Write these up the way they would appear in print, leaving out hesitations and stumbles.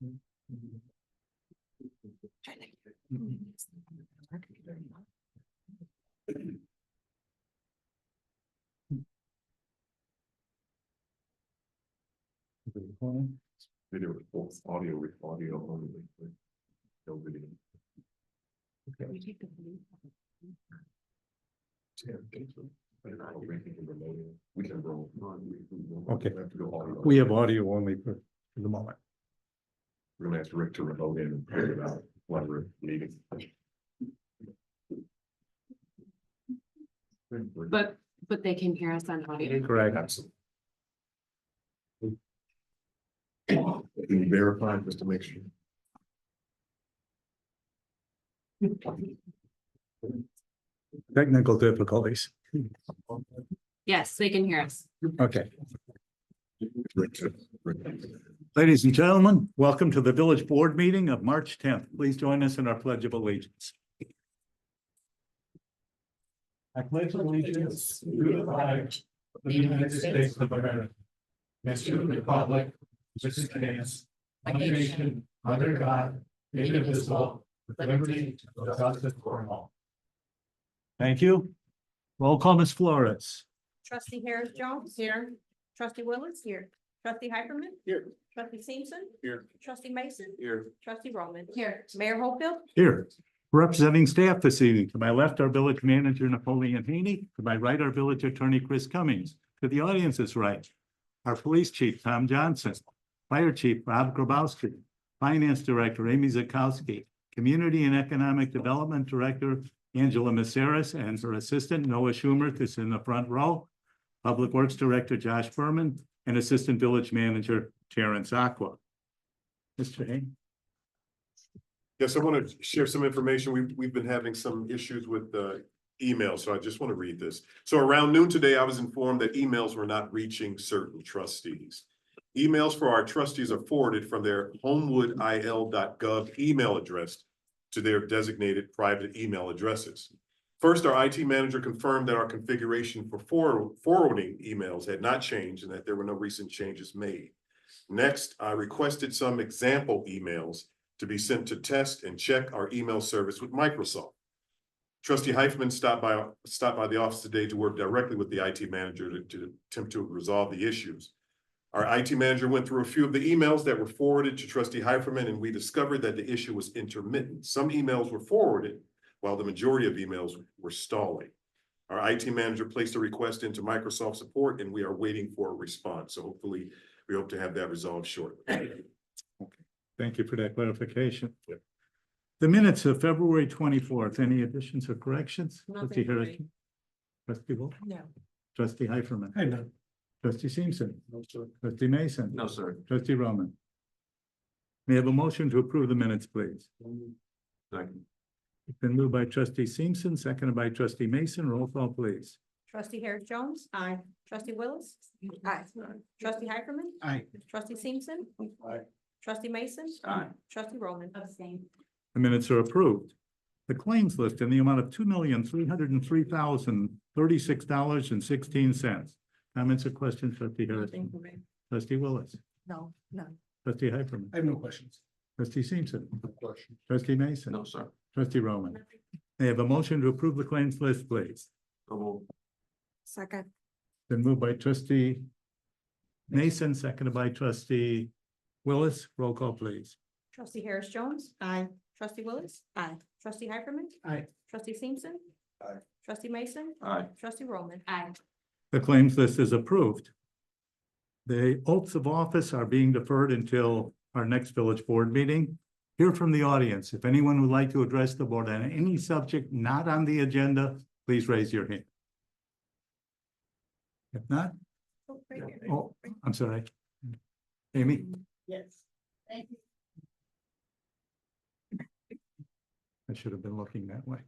Video with both audio with audio only. No video. Okay. We can roll. Okay. We have audio only for the moment. We're gonna ask Rick to remote in and figure it out while we're meeting. But they can hear us on audio. Correct. Absolutely. Can you verify just to make sure? Technical difficulties. Yes, they can hear us. Okay. Rick. Ladies and gentlemen, welcome to the village board meeting of March 10th. Please join us in our pledge of allegiance. I pledge allegiance to the flag of the United States of America, and to the republic which stands one nation under God, indivisible, with liberty and justice for all. Thank you. Roll call, Ms. Flores. Trustee Harris Jones. Here. Trustee Willis. Here. Trustee Hyperman. Here. Trustee Simpson. Here. Trustee Mason. Here. Trustee Roman. Here. Mayor Hopefield. Here. Representing staff this evening, to my left, our village manager, Napoleon Haney. To my right, our village attorney, Chris Cummings. To the audience's right, our police chief, Tom Johnson. Fire chief, Rob Grabowski. Finance director, Amy Zakowski. Community and economic development director, Angela Maceras, and her assistant, Noah Schumer, is in the front row. Public Works Director, Josh Furman, and Assistant Village Manager, Terrence Aqua. Mr. Haney. Yes, I want to share some information. We've been having some issues with email, so I just want to read this. So around noon today, I was informed that emails were not reaching certain trustees. Emails for our trustees are forwarded from their homewoodil.gov email address to their designated private email addresses. First, our IT manager confirmed that our configuration for forwarding emails had not changed and that there were no recent changes made. Next, I requested some example emails to be sent to test and check our email service with Microsoft. Trustee Heifman stopped by the office today to work directly with the IT manager to attempt to resolve the issues. Our IT manager went through a few of the emails that were forwarded to Trustee Heiferman, and we discovered that the issue was intermittent. Some emails were forwarded while the majority of emails were stalling. Our IT manager placed a request into Microsoft support, and we are waiting for a response. So hopefully we hope to have that resolved shortly. Okay. Thank you for that clarification. Yep. The minutes of February 24th, any additions or corrections? Nothing Trustee for me. Harrison? Trustee Wolf? No. Trustee Heiferman? I know. Trustee Simpson? No, sir. Trustee Mason? No, sir. Trustee Roman? May I have a motion to approve the minutes, please? Second. It's been moved by Trustee Simpson, seconded by Trustee Mason. Roll call, please. Trustee Harris Jones. Aye. Trustee Willis. Aye. Trustee Hyperman. Aye. Trustee Simpson. Aye. Trustee Mason. Aye. Trustee Roman. Abstain. The minutes are approved. The claims list in the amount of $2,303,036.16. Comments or questions, Trustee Harrison? Nothing for me. Trustee Willis? No, none. Trustee Heiferman? I have no questions. Trustee Simpson? No question. Trustee Mason? No, sir. Trustee Roman? May I have a motion to approve the claims list, please? Second. Been moved by Trustee Mason, seconded by Trustee Willis. Roll call, please. Trustee Harris Jones. Aye. Trustee Willis. Aye. Trustee Hyperman. Aye. Trustee Simpson. Aye. Trustee Mason. Aye. Trustee Roman. Aye. The claims list is approved. The oaths of office are being deferred until our next village board meeting. Hear from the audience. If anyone would like to address the board on any subject not on the agenda, please raise your hand. If not, oh, I'm sorry. Amy? Yes. Thank you. I should have been looking that way.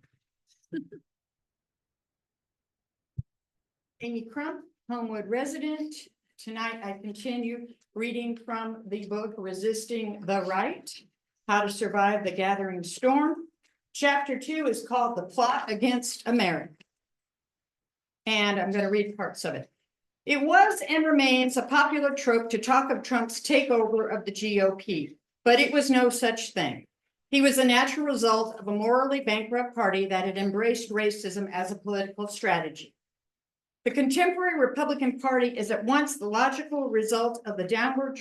Amy Crump, Homewood resident. Tonight I continue reading from the book Resisting the Right, How to Survive the Gathering Storm. Chapter 2 is called The Plot Against America. And I'm going to read parts of it. It was and remains a popular trope to talk of Trump's takeover of the GOP. But it was no such thing. He was a natural result of a morally bankrupt party that had embraced racism as a political strategy. The contemporary Republican Party is at once the logical result of the downward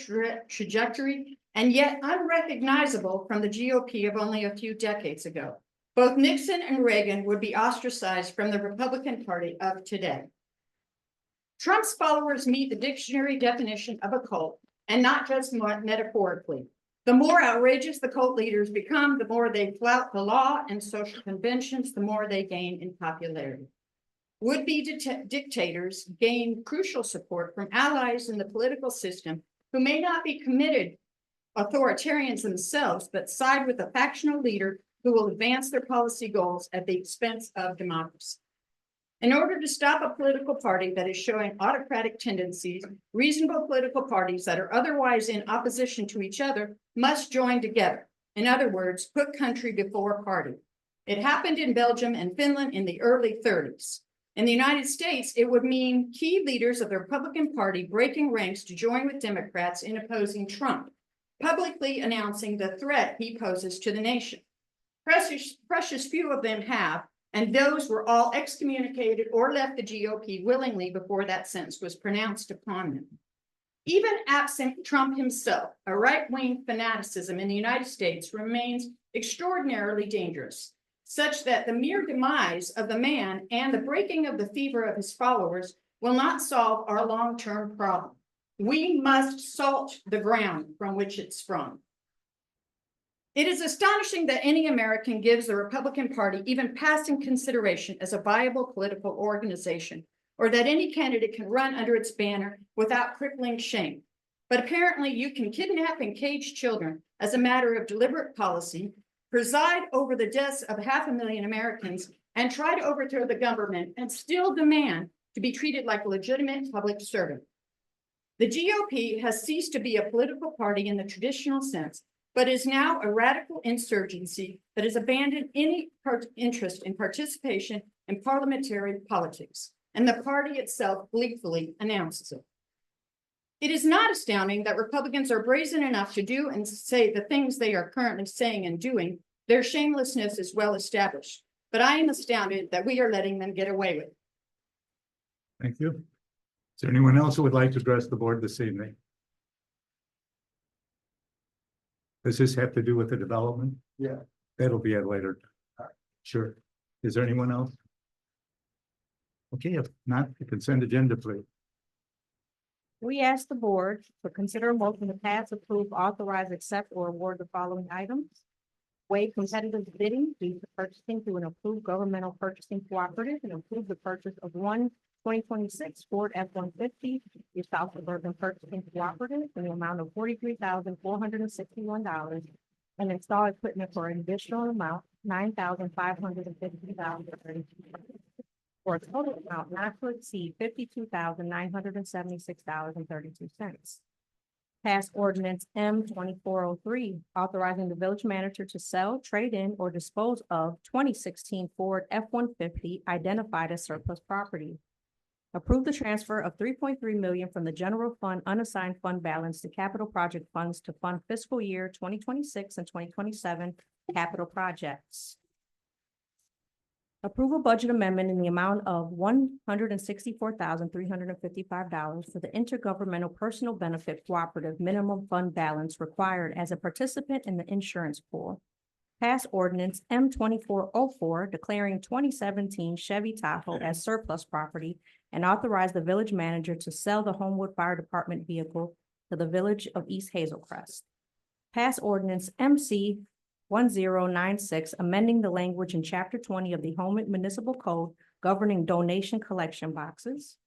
trajectory and yet unrecognizable from the GOP of only a few decades ago. Both Nixon and Reagan would be ostracized from the Republican Party of today. Trump's followers meet the dictionary definition of a cult, and not just metaphorically. The more outrageous the cult leaders become, the more they flout the law and social conventions, the more they gain in popularity. Would-be dictators gain crucial support from allies in the political system who may not be committed authoritarians themselves, but side with a factional leader who will advance their policy goals at the expense of democracy. In order to stop a political party that is showing autocratic tendencies, reasonable political parties that are otherwise in opposition to each other must join together. In other words, put country before party. It happened in Belgium and Finland in the early 30s. In the United States, it would mean key leaders of the Republican Party breaking ranks to join with Democrats in opposing Trump, publicly announcing the threat he poses to the nation. Precious few of them have, and those were all excommunicated or left the GOP willingly before that sentence was pronounced upon them. Even absent Trump himself, a right-wing fanaticism in the United States remains extraordinarily dangerous, such that the mere demise of the man and the breaking of the fever of his followers will not solve our long-term problem. We must salt the ground from which it sprung. It is astonishing that any American gives the Republican Party even passing consideration as a viable political organization, or that any candidate can run under its banner without crippling shame. But apparently you can kidnap and cage children as a matter of deliberate policy, preside over the deaths of 500,000 Americans, and try to overthrow the government and still demand to be treated like a legitimate public servant. The GOP has ceased to be a political party in the traditional sense, but is now a radical insurgency that has abandoned any interest in participation in parliamentary politics, and the party itself gleefully announces it. It is not astounding that Republicans are brazen enough to do and say the things they are currently saying and doing. Their shamelessness is well established, but I am astounded that we are letting them get away with it. Thank you. Is there anyone else who would like to address the board this evening? Does this have to do with the development? Yeah. That'll be at later. Sure. Is there anyone else? Okay, if not, the consent agenda, please. We ask the board to consider a motion to pass, approve, authorize, accept, or award the following items. Waive competitive bidding due to purchasing through an approved governmental purchasing cooperative and approve the purchase of one 2026 Ford F-150 through South Suburban Purchasing Cooperative in the amount of $43,461 and install equipment for an additional amount $9,550 for a total amount not to exceed $52,976.32. Pass ordinance M 2403, authorizing the village manager to sell, trade in, or dispose of 2016 Ford F-150 identified as surplus property. Approve the transfer of $3.3 million from the general fund unassigned fund balance to capital project funds to fund fiscal year 2026 and 2027 capital projects. Approve a budget amendment in the amount of $164,355 for the intergovernmental personal benefit cooperative minimum fund balance required as a participant in the insurance pool. Pass ordinance M 2404 declaring 2017 Chevy Tahoe as surplus property and authorize the village manager to sell the Homewood Fire Department vehicle to the village of East Hazelcrest. Pass ordinance MC 1096, amending the language in chapter 20 of the Homewood Municipal Code governing donation collection boxes.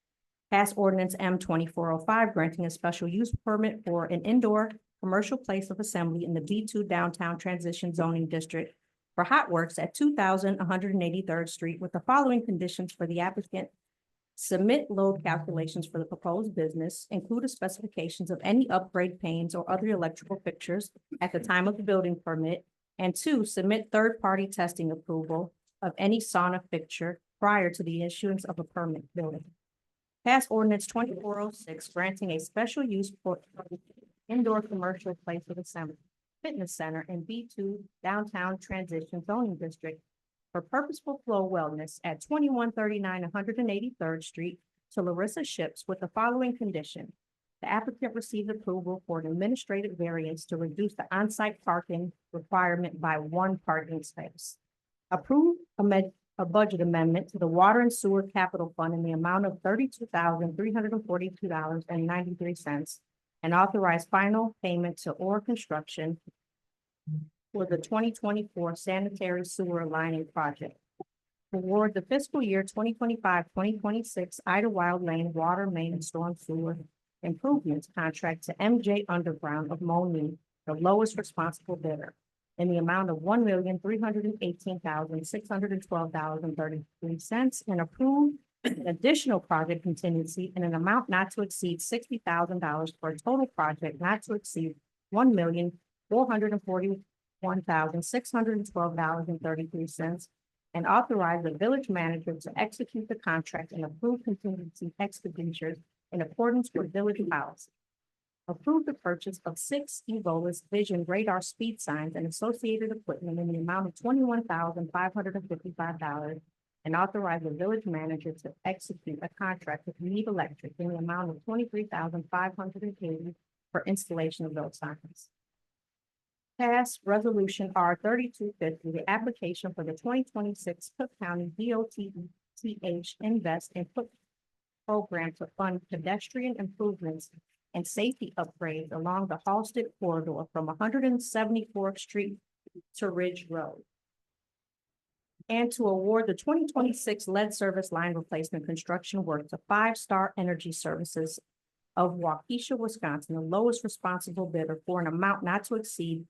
Pass ordinance M 2405, granting a special use permit for an indoor commercial place of assembly in the B2 Downtown Transition Zoning District for Hot Works at 2,183rd Street with the following conditions for the applicant: submit load calculations for the proposed business, include the specifications of any upgrade panes or other electrical fixtures at the time of the building permit, and 2, submit third-party testing approval of any sauna fixture prior to the issuance of a permit building. Pass ordinance 2406, granting a special use for indoor commercial place of assembly. Fitness Center in B2 Downtown Transition Zoning District for Purposeful Flow Wellness at 2139 183rd Street to Larissa Ships with the following condition. The applicant received approval for an administrative variance to reduce the on-site parking requirement by 1 parking space. Approve a budget amendment to the Water and Sewer Capital Fund in the amount of $32,342.93 and authorize final payment to Ore Construction for the 2024 sanitary sewer lining project. Award the fiscal year 2025-2026 Idlewild Lane Water Main and Storm Sewer Improvements Contract to MJ Underground of Moni, the lowest responsible bidder, in the amount of $1,318,612.33 and approve an additional project contingency in an amount not to exceed $60,000 for a total project not to exceed $1,441,612.33 and authorize the village manager to execute the contract and approve contingency expenditures in accordance with village policy. Approve the purchase of 6 Evolis Vision radar speed signs and associated equipment in the amount of $21,555 and authorize the village manager to execute a contract with Need Electric in the amount of $23,580 for installation of those signs. Pass Resolution R 3250, the application for the 2026 Cook County DOTH Invest and Cook program to fund pedestrian improvements and safety upgrades along the Halsted corridor from 174th Street to Ridge Road. And to award the 2026 lead service line replacement construction work to 5 Star Energy Services of Waukesha, Wisconsin, the lowest responsible bidder for an amount not to exceed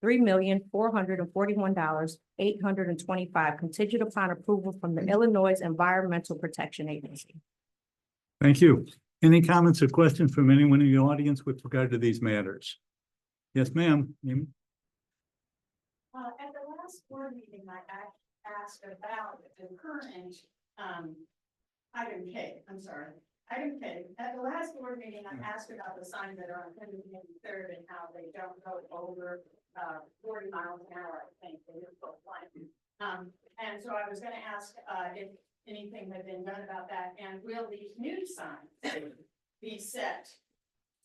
$3,441,825, contingent upon approval from the Illinois Environmental Protection Agency. Thank you. Any comments or questions from anyone in the audience with regard to these matters? Yes, ma'am. At the last board meeting, I asked about the current, item K, I'm sorry. Item K, at the last board meeting, I asked about the signs that are on 183rd and how they don't go over, 40 miles an hour, I think, they were both flying. And so I was gonna ask, if anything had been done about that, and will these new signs be set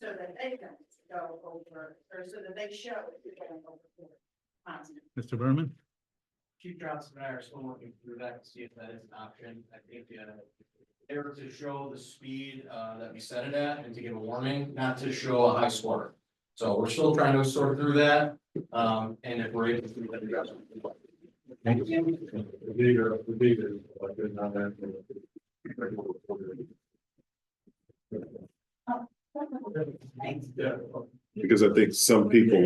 so that they can go over, or so that they show if you're going over 40 miles an hour? Mr. Berman? Chief Johnson and I are still working through that to see if that is an option. I think they were to show the speed that we set it at and to give a warning, not to show a high score. So we're still trying to sort through that. And if we're able to, then address it. Thank you. Because I think some people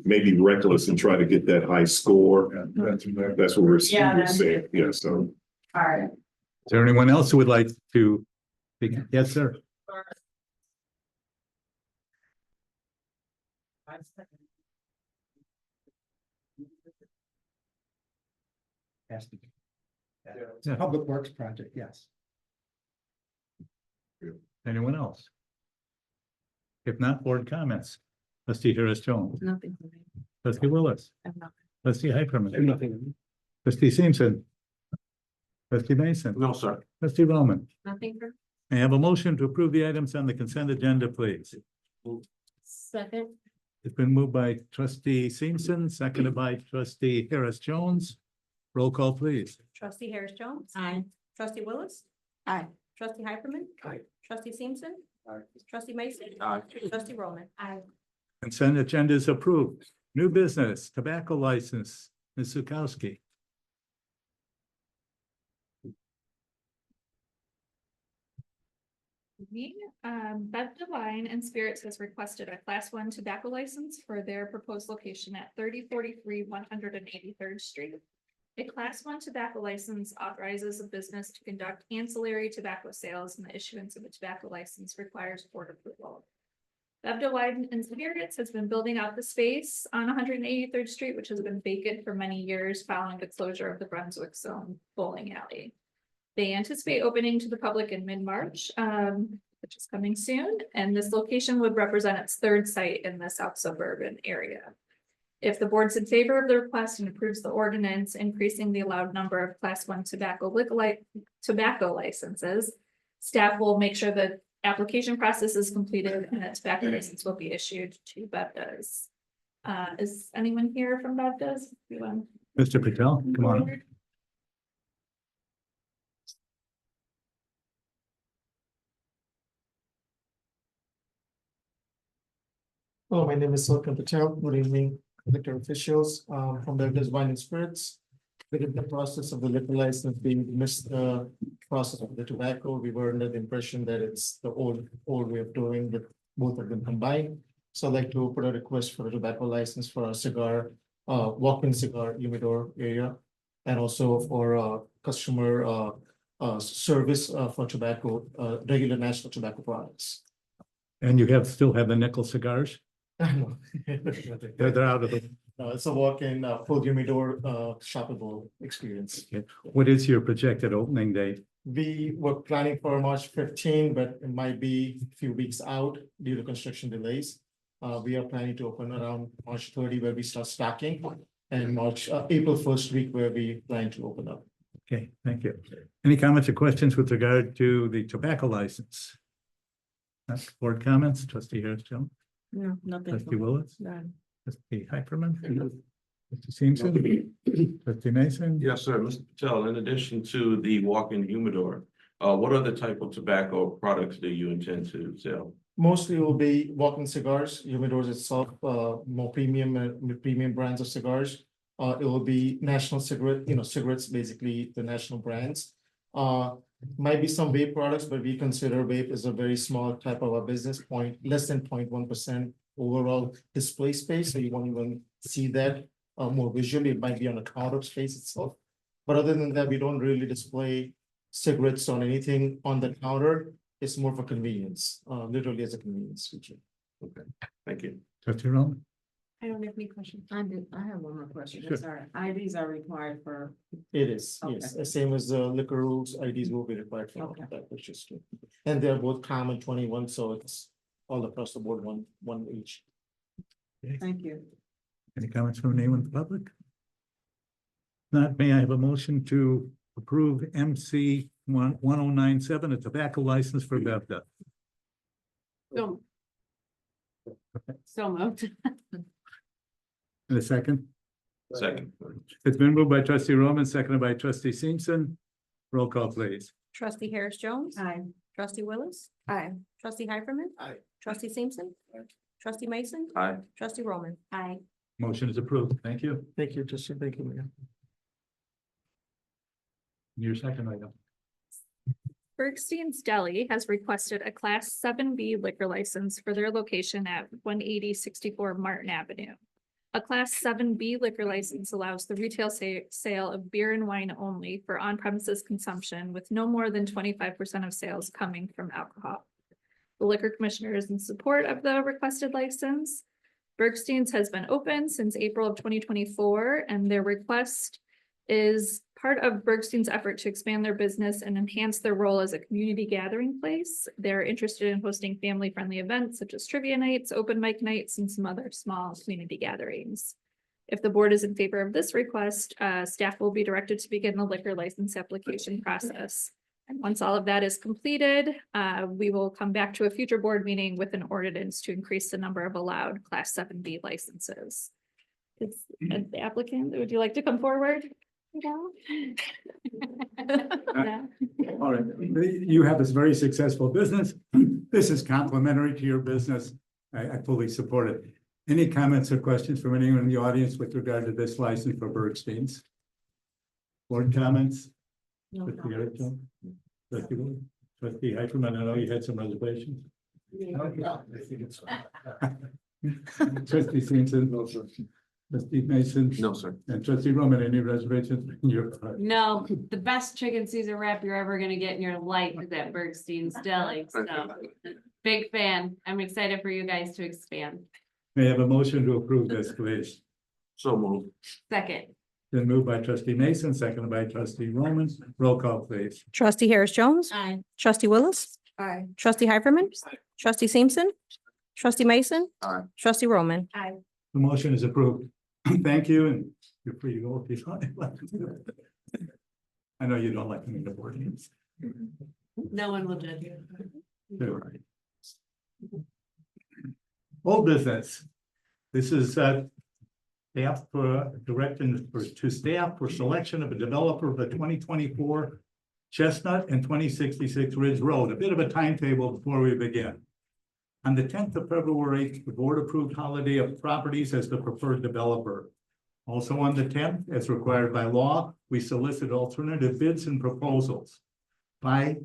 may be reckless and try to get that high score. That's what we're saying. Yeah, so. All right. Is there anyone else who would like to speak? Yes, sir. Has to be. It's Yeah. a public works project, yes. Anyone else? If not, board comments. Trustee Harris Jones, Nothing. trustee Willis, I have nothing. trustee Hyperman, Nothing. trustee Simpson, trustee Mason, No, sir. trustee Roman. Nothing for May I have a motion to approve the items on the consent agenda, please? second. It's been moved by trustee Simpson, seconded by trustee Harris Jones. Roll call, please. Trustee Harris Jones. Aye. Trustee Willis. Aye. Trustee Hyperman. Aye. Trustee Simpson. Aye. Trustee Mason. Aye. Trustee Roman. Aye. Consent agenda is approved. New business, tobacco license, Ms. Zukowski. Bev Wine and Spirits has requested a class 1 tobacco license for their proposed location at 3043 183rd Street. A class 1 tobacco license authorizes a business to conduct ancillary tobacco sales, and the issuance of a tobacco license requires board approval. Bev Wine and Spirits has been building out the space on 183rd Street, which has been vacant for many years following the closure of the Brunswick Zone bowling alley. They anticipate opening to the public in mid-March, which is coming soon, and this location would represent its 3rd site in the South suburban area. If the board's in favor of the request and approves the ordinance increasing the allowed number of class one tobacco licenses, staff will make sure the application process is completed and a tobacco license will be issued to Bevdas. Is anyone here from Bevdas? Mr. Patel, come on. Hello, my name is Sultan Patel. Good evening, liquor officials from Beverage Wine and Spirits. Within the process of the liquor license, we missed the process of the tobacco. We were under the impression that it's the old way of doing that, both of them combined. So I'd like to put a request for a tobacco license for a cigar, walk-in cigar humidor area. And also for customer service for tobacco, regular national tobacco products. And you still have the nickel cigars? No. They're out of the, It's a walk-in full humidor shoppable experience. what is your projected opening date? We were planning for March 15, but it might be a few weeks out due to construction delays. We are planning to open around March 30 where we start stocking, and April 1st week where we plan to open up. Okay, thank you. Any comments or questions with regard to the tobacco license? Board comments, trustee Harris-Jones, No, nothing. trustee Willis, None. trustee Hyperman, Mr. Simpson, trustee Mason. Yes, sir. Mr. Patel, in addition to the walk-in humidor, what other type of tobacco products do you intend to sell? Mostly it will be walk-in cigars, humidors itself, more premium brands of cigars. It will be national cigarettes, basically the national brands. Might be some vape products, but we consider vape as a very small type of a business less than 0.1% overall display space. So you won't even see that more visually. It might be on a counter space itself. But other than that, we don't really display cigarettes on anything on the counter. It's more for convenience, literally as a convenience feature. Okay, thank you. Trustee Roman, I don't have any questions. I have one more question. Sure. Sorry. IDs are required for, It is, yes, the same as the liquor rules, IDs will be required for Okay. that purchase too. And they're both common 21, so it's all across the board, one each. thank you. any comments from anyone in the public? Not, may I have a motion to approve MC 1097, a tobacco license for Bevda? So. So moved. In a second, Second. it's been moved by trustee Roman, seconded by trustee Simpson. Roll call, please. Trustee Harris-Jones. Aye. Trustee Willis. Aye. Trustee Hyperman. Aye. Trustee Simpson. Trustee Mason. Aye. Trustee Roman. Aye. Motion is approved. Thank you. Thank you, Justin. Thank you, Mayor. Your second item. Bergstein's Deli has requested a Class 7B liquor license for their location at 180-64 Martin Avenue. A Class 7B liquor license allows the retail sale of beer and wine only for on-premises consumption with no more than 25% of sales coming from alcohol. The Liquor Commissioner is in support of the requested license. Bergstein's has been open since April of 2024, and their request is part of Bergstein's effort to expand their business and enhance their role as a community gathering place. They're interested in hosting family-friendly events such as trivia nights, open mic nights, and some other small community gatherings. If the board is in favor of this request, staff will be directed to begin the liquor license application process. And once all of that is completed, we will come back to a future board meeting with an ordinance to increase the number of allowed Class 7B licenses. Is the applicant, would you like to come forward? No? All right, you have this very successful business. This is complementary to your business. I fully support it. Any comments or questions from anyone in the audience with regard to this license for Bergstein's? Board comments? No Trustee comments. Harrison? Trustee Willis? Trustee Hyperman, I know you had some reservations. Trustee Simpson? No, sir. Trustee Mason? No, sir. And trustee Roman, any reservations in your part? No, the best chicken Caesar wrap you're ever gonna get in your life is at Bergstein's Deli, so big fan. I'm excited for you guys to expand. May I have a motion to approve this, please? So moved. Second, Then moved by trustee Mason, seconded by trustee Roman. Roll call, please. Trustee Harris-Jones. aye. Trustee Willis. Aye. Trustee Hyperman. Trustee Simpson. Trustee Mason. Aye. Trustee Roman. Aye. The motion is approved. Thank you, and you're free to go if you want. I know you don't like me to board games. No one will judge you. Old business. This is staff for direction to staff for selection of a developer of the 2024 Chestnut and 2066 Ridge Road. A bit of a timetable before we begin. On the 10th of February, the board approved Holiday of Properties as the preferred developer. Also on the 10th, as required by law, we solicited alternative bids and proposals. By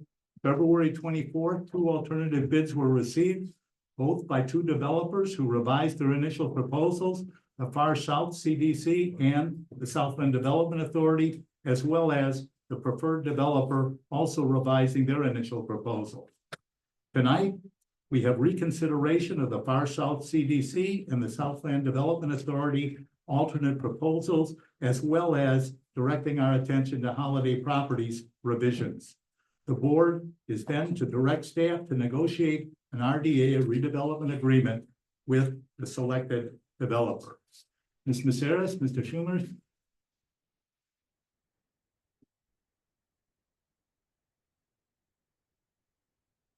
February 24th, 2 alternative bids were received, both by 2 developers who revised their initial proposals, the Far South CDC and the Southland Development Authority, as well as the preferred developer also revising their initial proposal. Tonight, we have reconsideration of the Far South CDC and the Southland Development Authority alternate proposals, as well as directing our attention to Holiday Properties revisions. The board is then to direct staff to negotiate an RDA, a redevelopment agreement, with the selected developer. Ms. Maceras, Mr. Schumer.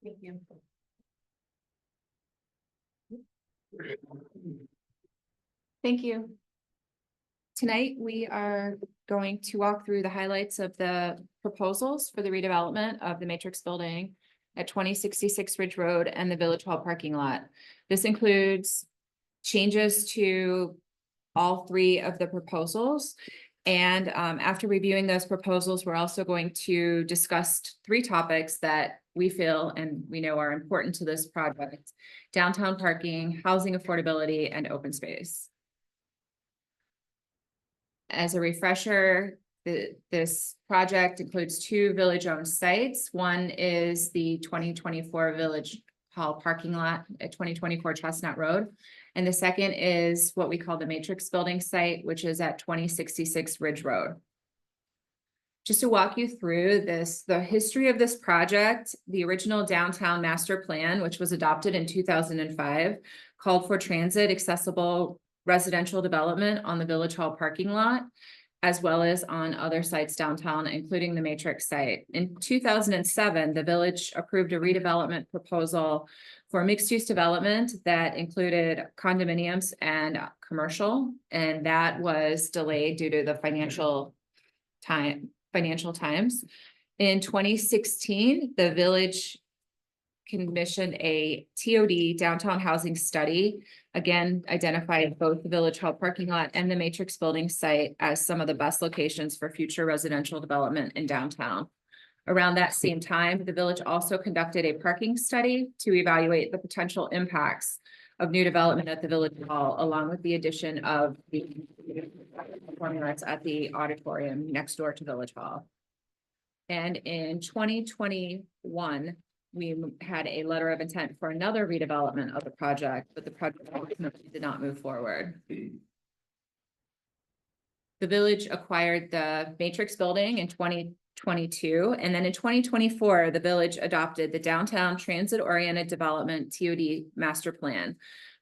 Thank you. Thank you. Tonight, we are going to walk through the highlights of the proposals for the redevelopment of the Matrix Building at 2066 Ridge Road and the Village Hall parking lot. This includes changes to all 3 of the proposals. And after reviewing those proposals, we're also going to discuss 3 topics that we feel and we know are important to this project: downtown parking, housing affordability, and open space. As a refresher, this project includes 2 village-owned sites. One is the 2024 Village Hall parking lot at 2024 Chestnut Road. And the second is what we call the Matrix Building site, which is at 2066 Ridge Road. Just to walk you through the history of this project, the original downtown master plan, which was adopted in 2005, called for transit accessible residential development on the Village Hall parking lot, as well as on other sites downtown, including the Matrix site. In 2007, the village approved a redevelopment proposal for mixed-use development that included condominiums and commercial, and that was delayed due to the financial times. In 2016, the village commissioned a TOD downtown housing study, again, identified both the Village Hall parking lot and the Matrix Building site as some of the best locations for future residential development in downtown. Around that same time, the village also conducted a parking study to evaluate the potential impacts of new development at the Village Hall, along with the addition of the performing arts at the auditorium next door to Village Hall. And in 2021, we had a letter of intent for another redevelopment of the project, but the project ultimately did not move forward. The village acquired the Matrix Building in 2022, and then in 2024, the village adopted the Downtown Transit-Oriented Development TOD Master Plan.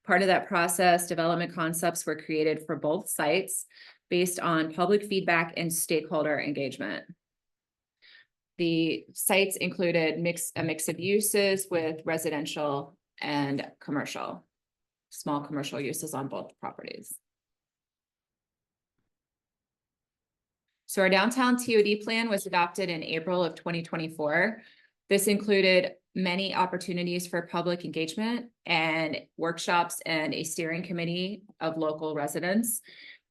Part of that process, development concepts were created for both sites based on public feedback and stakeholder engagement. The sites included a mix of uses with residential and commercial, small commercial uses on both properties. So our downtown TOD plan was adopted in April of 2024. This included many opportunities for public engagement and workshops and a steering committee of local residents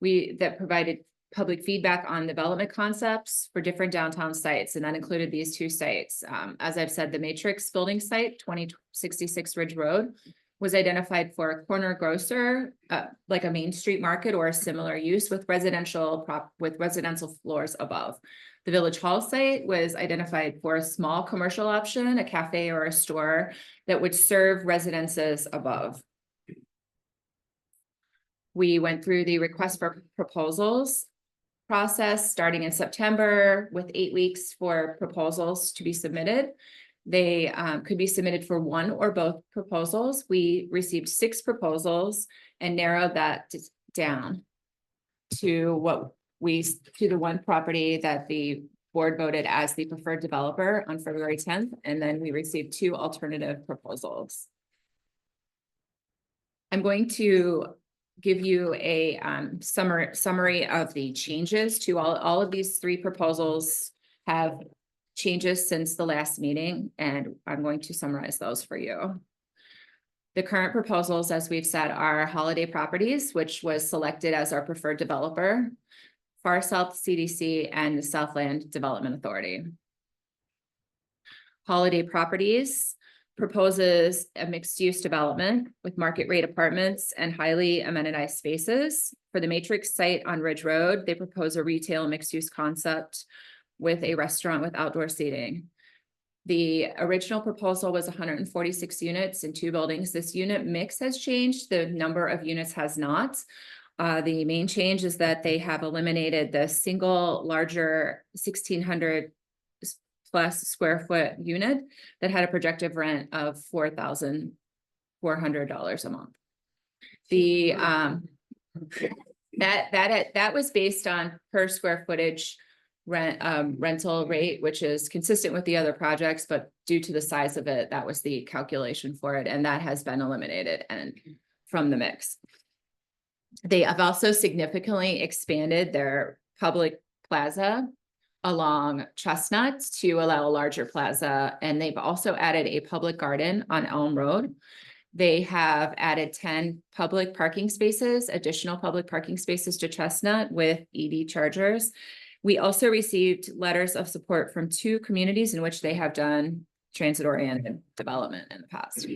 that provided public feedback on development concepts for different downtown sites, and that included these 2 sites. As I've said, the Matrix Building site, 2066 Ridge Road, was identified for a corner grocer, like a Main Street market or a similar use with residential floors above. The Village Hall site was identified for a small commercial option, a cafe or a store that would serve residences above. We went through the request for proposals process starting in September with 8 weeks for proposals to be submitted. They could be submitted for one or both proposals. We received 6 proposals and narrowed that down. to to the one property that the board voted as the preferred developer on February 10th, and then we received 2 alternative proposals. I'm going to give you a summary of the changes to all of these 3 proposals have changes since the last meeting, and I'm going to summarize those for you. The current proposals, as we've said, are Holiday Properties, which was selected as our preferred developer, Far South CDC, and the Southland Development Authority. Holiday Properties proposes a mixed-use development with market rate apartments and highly amenitized spaces. For the Matrix site on Ridge Road, they propose a retail mixed-use concept with a restaurant with outdoor seating. The original proposal was 146 units in 2 buildings. This unit mix has changed. The number of units has not. The main change is that they have eliminated the single larger 1,600 plus square foot unit that had a projected rent of $4,400 a month. The that was based on per square footage rental rate, which is consistent with the other projects, but due to the size of it, that was the calculation for it, and that has been eliminated and from the mix. They have also significantly expanded their public plaza along Chestnut to allow a larger plaza, and they've also added a public garden on Elm Road. They have added 10 public parking spaces, additional public parking spaces to Chestnut with EV chargers. We also received letters of support from 2 communities in which they have done transit-oriented development in the past.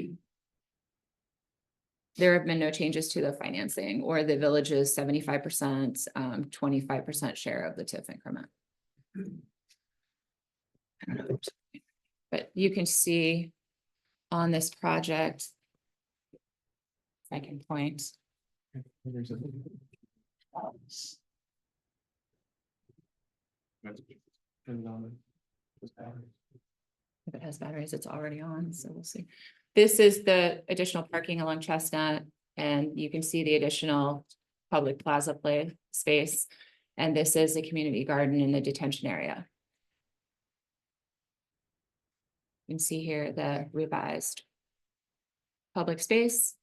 There have been no changes to the financing or the village's 75%, 25% share of the TIF increment. I don't know, but you can see on this project, if I can point. If it has batteries, it's already on, so we'll see. This is the additional parking along Chestnut, and you can see the additional public plaza play space. And this is a community garden in the detention area. You can see here the revised public space.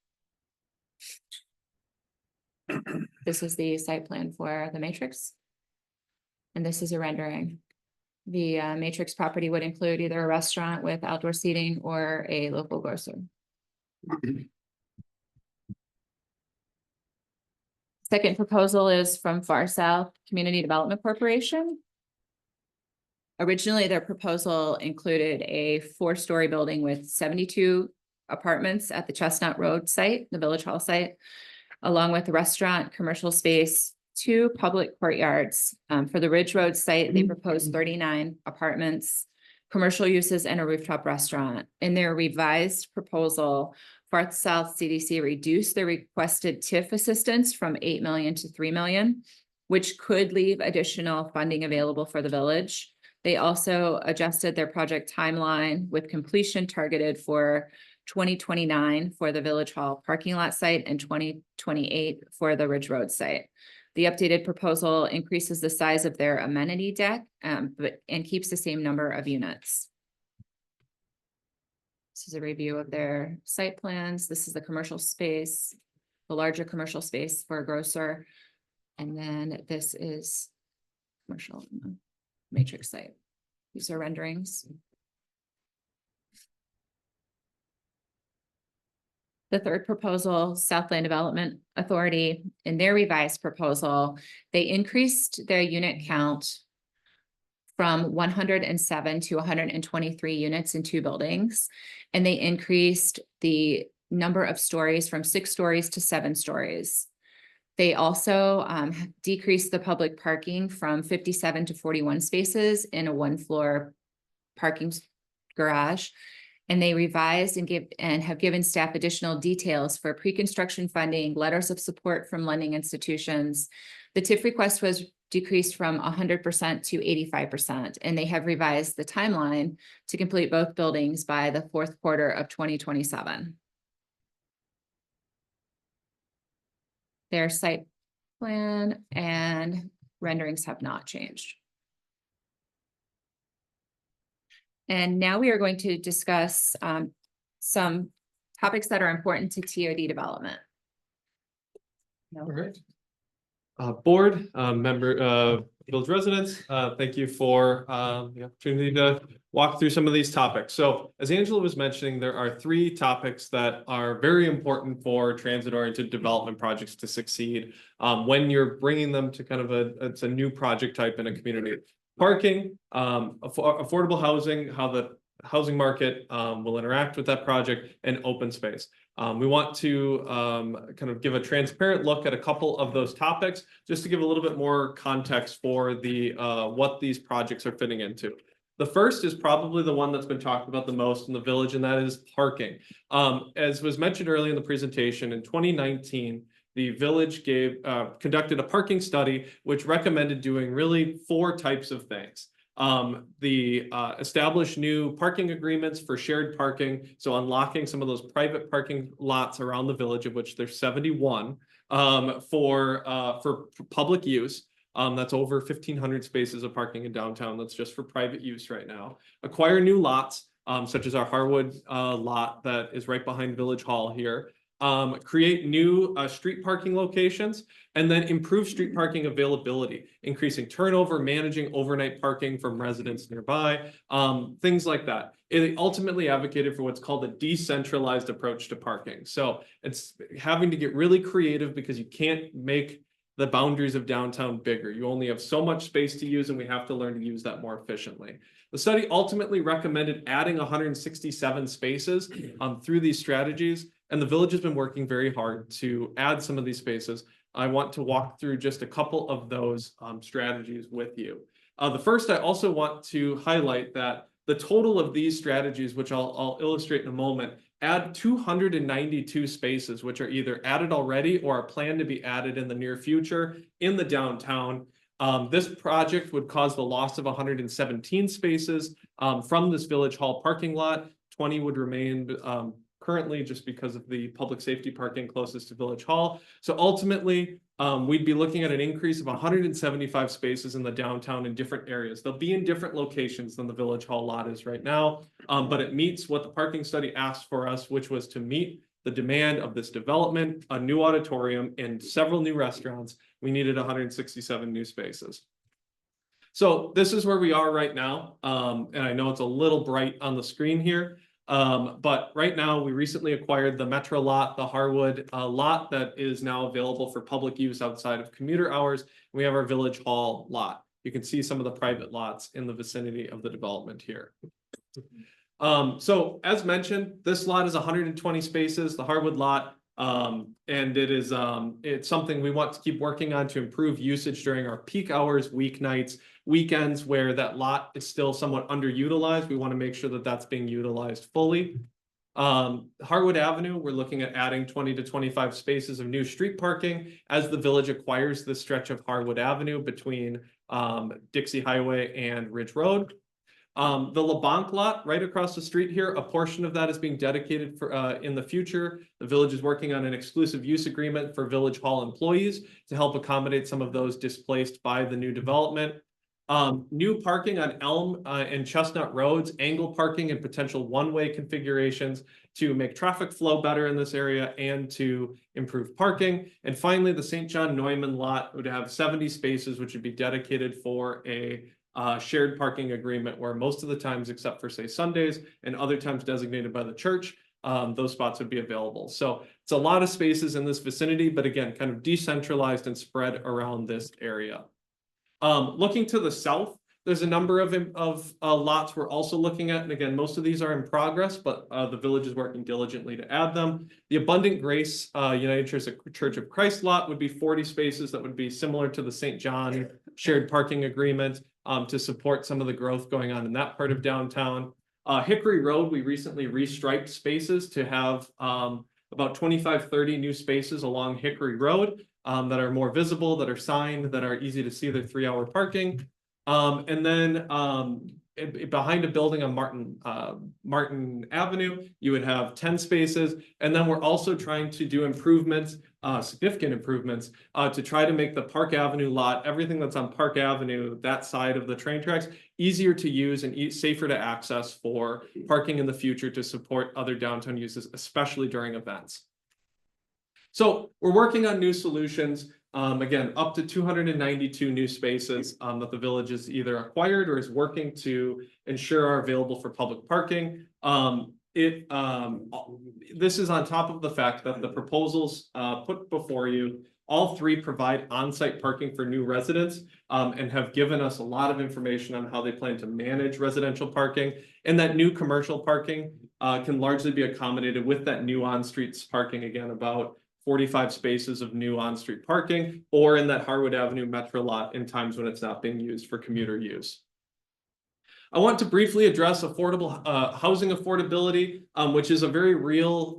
This is the site plan for the Matrix. And this is a rendering. The Matrix property would include either a restaurant with outdoor seating or a local grocer. Second proposal is from Far South Community Development Corporation. Originally, their proposal included a 4-story building with 72 apartments at the Chestnut Road site, the Village Hall site, along with a restaurant, commercial space, 2 public courtyards. For the Ridge Road site, they proposed 39 apartments, commercial uses, and a rooftop restaurant. In their revised proposal, Far South CDC reduced the requested TIF assistance from 8 million to 3 million, which could leave additional funding available for the village. They also adjusted their project timeline with completion targeted for 2029 for the Village Hall parking lot site and 2028 for the Ridge Road site. The updated proposal increases the size of their amenity deck, and keeps the same number of units. This is a review of their site plans. This is the commercial space, the larger commercial space for a grocer. And then this is commercial Matrix site. These are renderings. The third proposal, Southland Development Authority, in their revised proposal, they increased their unit count from 107 to 123 units in 2 buildings. And they increased the number of stories from 6 stories to 7 stories. They also decreased the public parking from 57 to 41 spaces in a 1-floor parking garage. And they revised and have given staff additional details for pre-construction funding, letters of support from lending institutions. The TIF request was decreased from 100% to 85%, and they have revised the timeline to complete both buildings by the 4th quarter of 2027. Their site plan, and renderings have not changed. And now we are going to discuss some topics that are important to TOD development. All right. Board, member, village residents, thank you for the opportunity to walk through some of these topics. So as Angela was mentioning, there are 3 topics that are very important for transit-oriented development projects to succeed when you're bringing them to kind of it's a new project type in a community. Parking, affordable housing, how the housing market will interact with that project, and open space. We want to kind of give a transparent look at a couple of those topics, just to give a little bit more context for the what these projects are fitting into. The first is probably the one that's been talked about the most in the village, and that is parking. As was mentioned earlier in the presentation, in 2019, the village conducted a parking study, which recommended doing really 4 types of things. Establish new parking agreements for shared parking, so unlocking some of those private parking lots around the village, of which there's 71 for public use. That's over 1,500 spaces of parking in downtown. That's just for private use right now. Acquire new lots, such as our Harwood lot that is right behind Village Hall here. Create new street parking locations, and then improve street parking availability, increasing turnover, managing overnight parking from residents nearby, things like that. It ultimately advocated for what's called a decentralized approach to parking. So it's having to get really creative because you can't make the boundaries of downtown bigger. You only have so much space to use, and we have to learn to use that more efficiently. The study ultimately recommended adding 167 spaces through these strategies, and the village has been working very hard to add some of these spaces. I want to walk through just a couple of those strategies with you. The first, I also want to highlight that the total of these strategies, which I'll illustrate in a moment, add 292 spaces, which are either added already or are planned to be added in the near future in the downtown. This project would cause the loss of 117 spaces from this Village Hall parking lot. 20 would remain currently, just because of the public safety parking closest to Village Hall. So ultimately, we'd be looking at an increase of 175 spaces in the downtown in different areas. They'll be in different locations than the Village Hall lot is right now, but it meets what the parking study asked for us, which was to meet the demand of this development, a new auditorium, and several new restaurants. We needed 167 new spaces. So this is where we are right now. And I know it's a little bright on the screen here. But right now, we recently acquired the Metro lot, the Harwood lot that is now available for public use outside of commuter hours. We have our Village Hall lot. You can see some of the private lots in the vicinity of the development here. So as mentioned, this lot is 120 spaces, the Harwood lot, and it's something we want to keep working on to improve usage during our peak hours, weeknights, weekends, where that lot is still somewhat underutilized. We want to make sure that that's being utilized fully. Harwood Avenue, we're looking at adding 20 to 25 spaces of new street parking as the village acquires this stretch of Harwood Avenue between Dixie Highway and Ridge Road. The LeBlanc lot right across the street here, a portion of that is being dedicated for in the future. The village is working on an exclusive use agreement for Village Hall employees to help accommodate some of those displaced by the new development. New parking on Elm and Chestnut Roads, angle parking and potential one-way configurations to make traffic flow better in this area and to improve parking. And finally, the St. John Neumann lot would have 70 spaces, which would be dedicated for a shared parking agreement, where most of the times, except for say Sundays and other times designated by the church, those spots would be available. So it's a lot of spaces in this vicinity, but again, kind of decentralized and spread around this area. Looking to the south, there's a number of lots we're also looking at. And again, most of these are in progress, but the village is working diligently to add them. The Abundant Grace United Church of Christ lot would be 40 spaces that would be similar to the St. John shared parking agreement to support some of the growth going on in that part of downtown. Hickory Road, we recently restriped spaces to have about 25-30 new spaces along Hickory Road that are more visible, that are signed, that are easy to see. They're 3-hour parking. And then behind a building on Martin Avenue, you would have 10 spaces. And then we're also trying to do improvements, significant improvements, to try to make the Park Avenue lot, everything that's on Park Avenue, that side of the train tracks, easier to use and safer to access for parking in the future to support other downtown uses, especially during events. So we're working on new solutions. Again, up to 292 new spaces that the village is either acquired or is working to ensure are available for public parking. This is on top of the fact that the proposals put before you, all three provide on-site parking for new residents and have given us a lot of information on how they plan to manage residential parking. And that new commercial parking can largely be accommodated with that new on-street parking, again, about 45 spaces of new on-street parking, or in that Harwood Avenue Metro lot in times when it's not being used for commuter use. I want to briefly address affordable housing affordability, which is a very real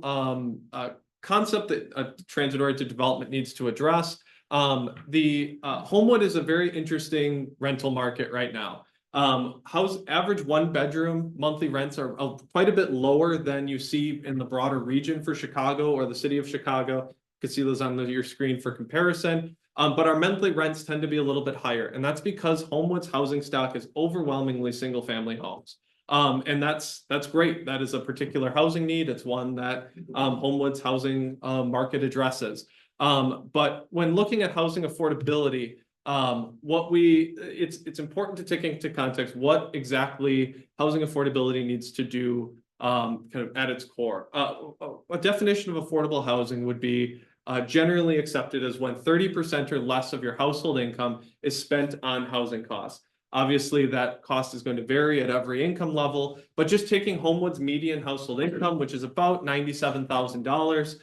concept that transit-oriented development needs to address. Homewood is a very interesting rental market right now. Average one-bedroom monthly rents are quite a bit lower than you see in the broader region for Chicago or the city of Chicago. You can see those on your screen for comparison. But our monthly rents tend to be a little bit higher, and that's because Homewood's housing stock is overwhelmingly single-family homes. And that's great. That is a particular housing need. It's one that Homewood's housing market addresses. But when looking at housing affordability, it's important to take into context what exactly housing affordability needs to do kind of at its core. A definition of affordable housing would be generally accepted as when 30% or less of your household income is spent on housing costs. Obviously, that cost is going to vary at every income level, but just taking Homewood's median household income, which is about $97,000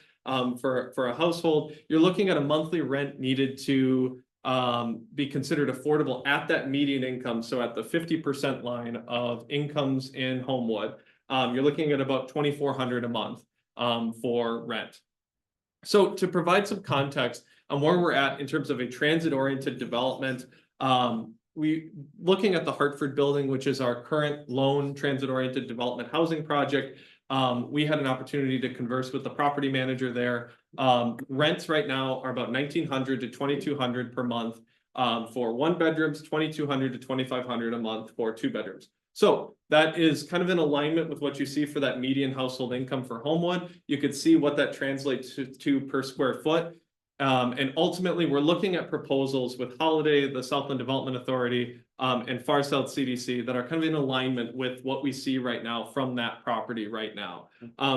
for a household, you're looking at a monthly rent needed to be considered affordable at that median income. So at the 50% line of incomes in Homewood, you're looking at about $2,400 a month for rent. So to provide some context on where we're at in terms of a transit-oriented development, looking at the Hartford building, which is our current lone transit-oriented development housing project, we had an opportunity to converse with the property manager there. Rents right now are about $1,900 to $2,200 per month for one bedrooms, $2,200 to $2,500 a month for two bedrooms. So that is kind of in alignment with what you see for that median household income for Homewood. You could see what that translates to per square foot. And ultimately, we're looking at proposals with Holiday, the Southland Development Authority, and Far South CDC that are kind of in alignment with what we see right now from that property right now.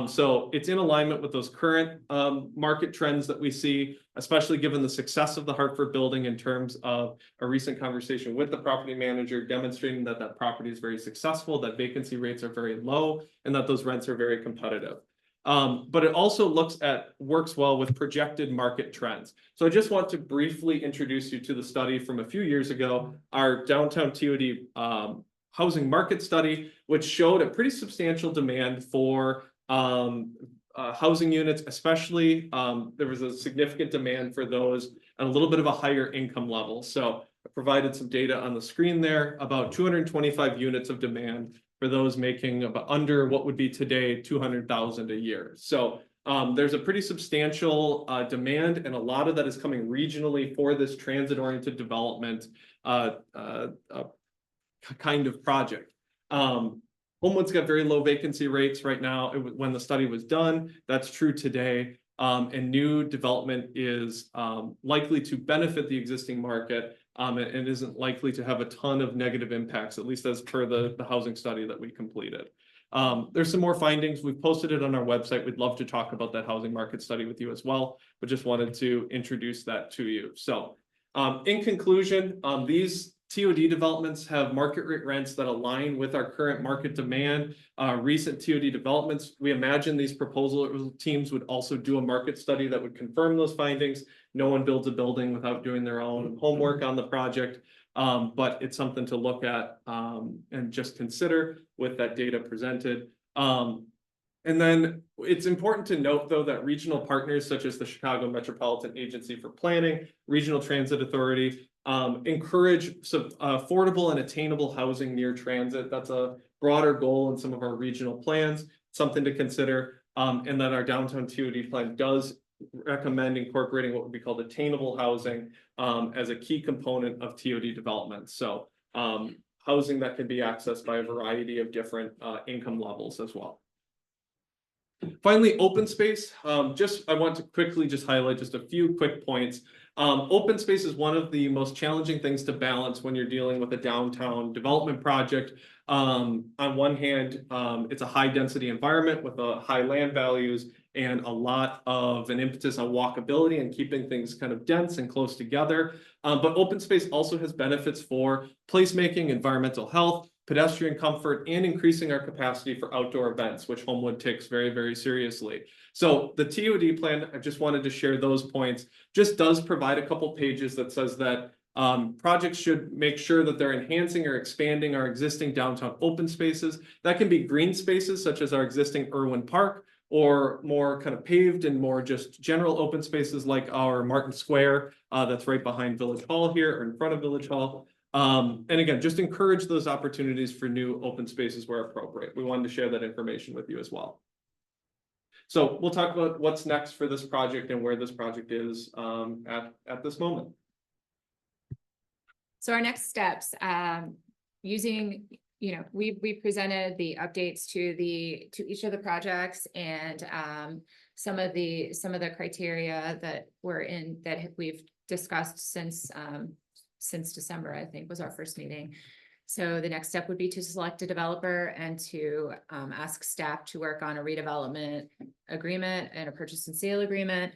So it's in alignment with those current market trends that we see, especially given the success of the Hartford building in terms of a recent conversation with the property manager demonstrating that that property is very successful, that vacancy rates are very low, and that those rents are very competitive. But it also works well with projected market trends. So I just want to briefly introduce you to the study from a few years ago, our downtown TOD housing market study, which showed a pretty substantial demand for housing units, especially there was a significant demand for those at a little bit of a higher income level. So I provided some data on the screen there, about 225 units of demand for those making about under what would be today $200,000 a year. So there's a pretty substantial demand, and a lot of that is coming regionally for this transit-oriented development kind of project. Homewood's got very low vacancy rates right now. When the study was done, that's true today. And new development is likely to benefit the existing market and isn't likely to have a ton of negative impacts, at least as per the housing study that we completed. There's some more findings. We've posted it on our website. We'd love to talk about that housing market study with you as well, but just wanted to introduce that to you. So in conclusion, these TOD developments have market rate rents that align with our current market demand. Recent TOD developments, we imagine these proposal teams would also do a market study that would confirm those findings. No one builds a building without doing their own homework on the project, but it's something to look at and just consider with that data presented. And then it's important to note, though, that regional partners such as the Chicago Metropolitan Agency for Planning, Regional Transit Authority, Encourage some affordable and attainable housing near transit. That's a broader goal in some of our regional plans, something to consider. And that our downtown TOD plan does recommend incorporating what would be called attainable housing as a key component of TOD development. So housing that can be accessed by a variety of different income levels as well. Finally, open space. I want to quickly just highlight just a few quick points. Open space is one of the most challenging things to balance when you're dealing with a downtown development project. On one hand, it's a high density environment with high land values and a lot of an impetus on walkability and keeping things kind of dense and close together. But open space also has benefits for placemaking, environmental health, pedestrian comfort, and increasing our capacity for outdoor events, which Homewood takes very, very seriously. So the TOD plan, I just wanted to share those points, just does provide a couple pages that says that projects should make sure that they're enhancing or expanding our existing downtown open spaces. That can be green spaces such as our existing Irwin Park, or more kind of paved and more just general open spaces like our Martin Square that's right behind Village Hall here or in front of Village Hall. And again, just encourage those opportunities for new open spaces where appropriate. We wanted to share that information with you as well. So we'll talk about what's next for this project and where this project is at this moment. So our next steps, using, we presented the updates to each of the projects and some of the criteria that we've discussed since December, I think was our first meeting. So the next step would be to select a developer and to ask staff to work on a redevelopment agreement and a purchase and sale agreement.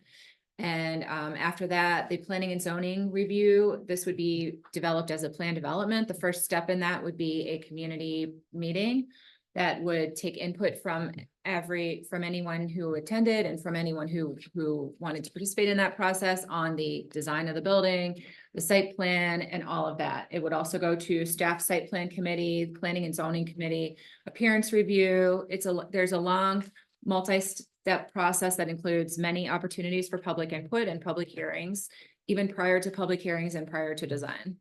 And after that, the planning and zoning review, this would be developed as a plan development. The first step in that would be a community meeting that would take input from anyone who attended and from anyone who wanted to participate in that process on the design of the building, the site plan, and all of that. It would also go to staff site plan committee, planning and zoning committee, appearance review. There's a long multi-step process that includes many opportunities for public input and public hearings, even prior to public hearings and prior to design.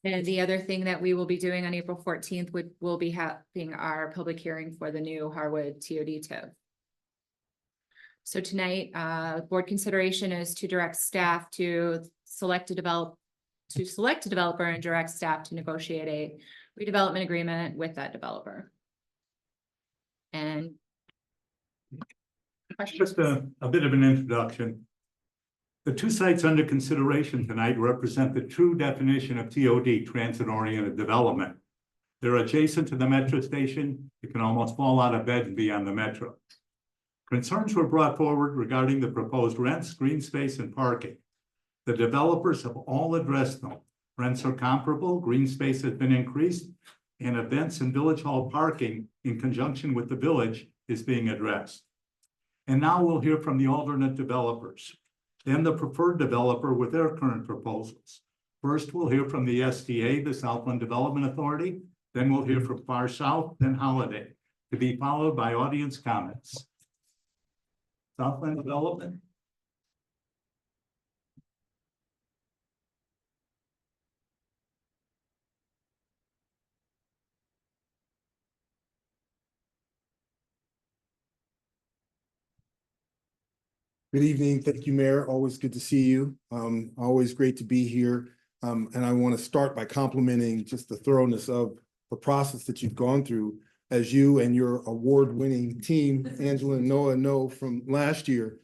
And the other thing that we will be doing on April 14th will be having our public hearing for the new Harwood TOD TIF. So tonight, board consideration is to direct staff to select a developer and direct staff to negotiate a redevelopment agreement with that developer. And just a bit of an introduction. The two sites under consideration tonight represent the true definition of TOD, transit-oriented development. They're adjacent to the metro station. You can almost fall out of bed and be on the metro. Concerns were brought forward regarding the proposed rents, green space, and parking. The developers have all addressed them. Rents are comparable, green space has been increased, and events and Village Hall parking in conjunction with the village is being addressed. And now we'll hear from the alternate developers, then the preferred developer with their current proposals. First, we'll hear from the SDA, the Southland Development Authority, then we'll hear from Far South, then Holiday, to be followed by audience comments. Southland Development. Good evening. Thank you, Mayor. Always good to see you. Always great to be here. And I want to start by complimenting just the thoroughness of the process that you've gone through, as you and your award-winning team, Angela and Noah, know from last year.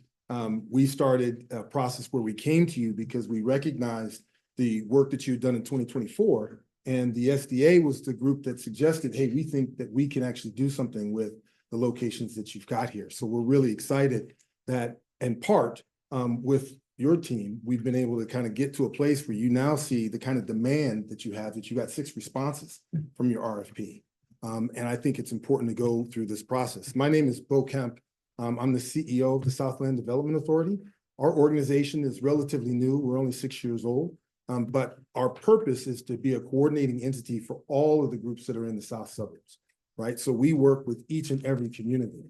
We started a process where we came to you because we recognized the work that you had done in 2024. And the SDA was the group that suggested, hey, we think that we can actually do something with the locations that you've got here. So we're really excited that, in part, with your team, we've been able to kind of get to a place where you now see the kind of demand that you have, that you got 6 responses from your RFP. And I think it's important to go through this process. My name is Bo Kemp. I'm the CEO of the Southland Development Authority. Our organization is relatively new. We're only 6 years old. But our purpose is to be a coordinating entity for all of the groups that are in the South suburbs, right? So we work with each and every community.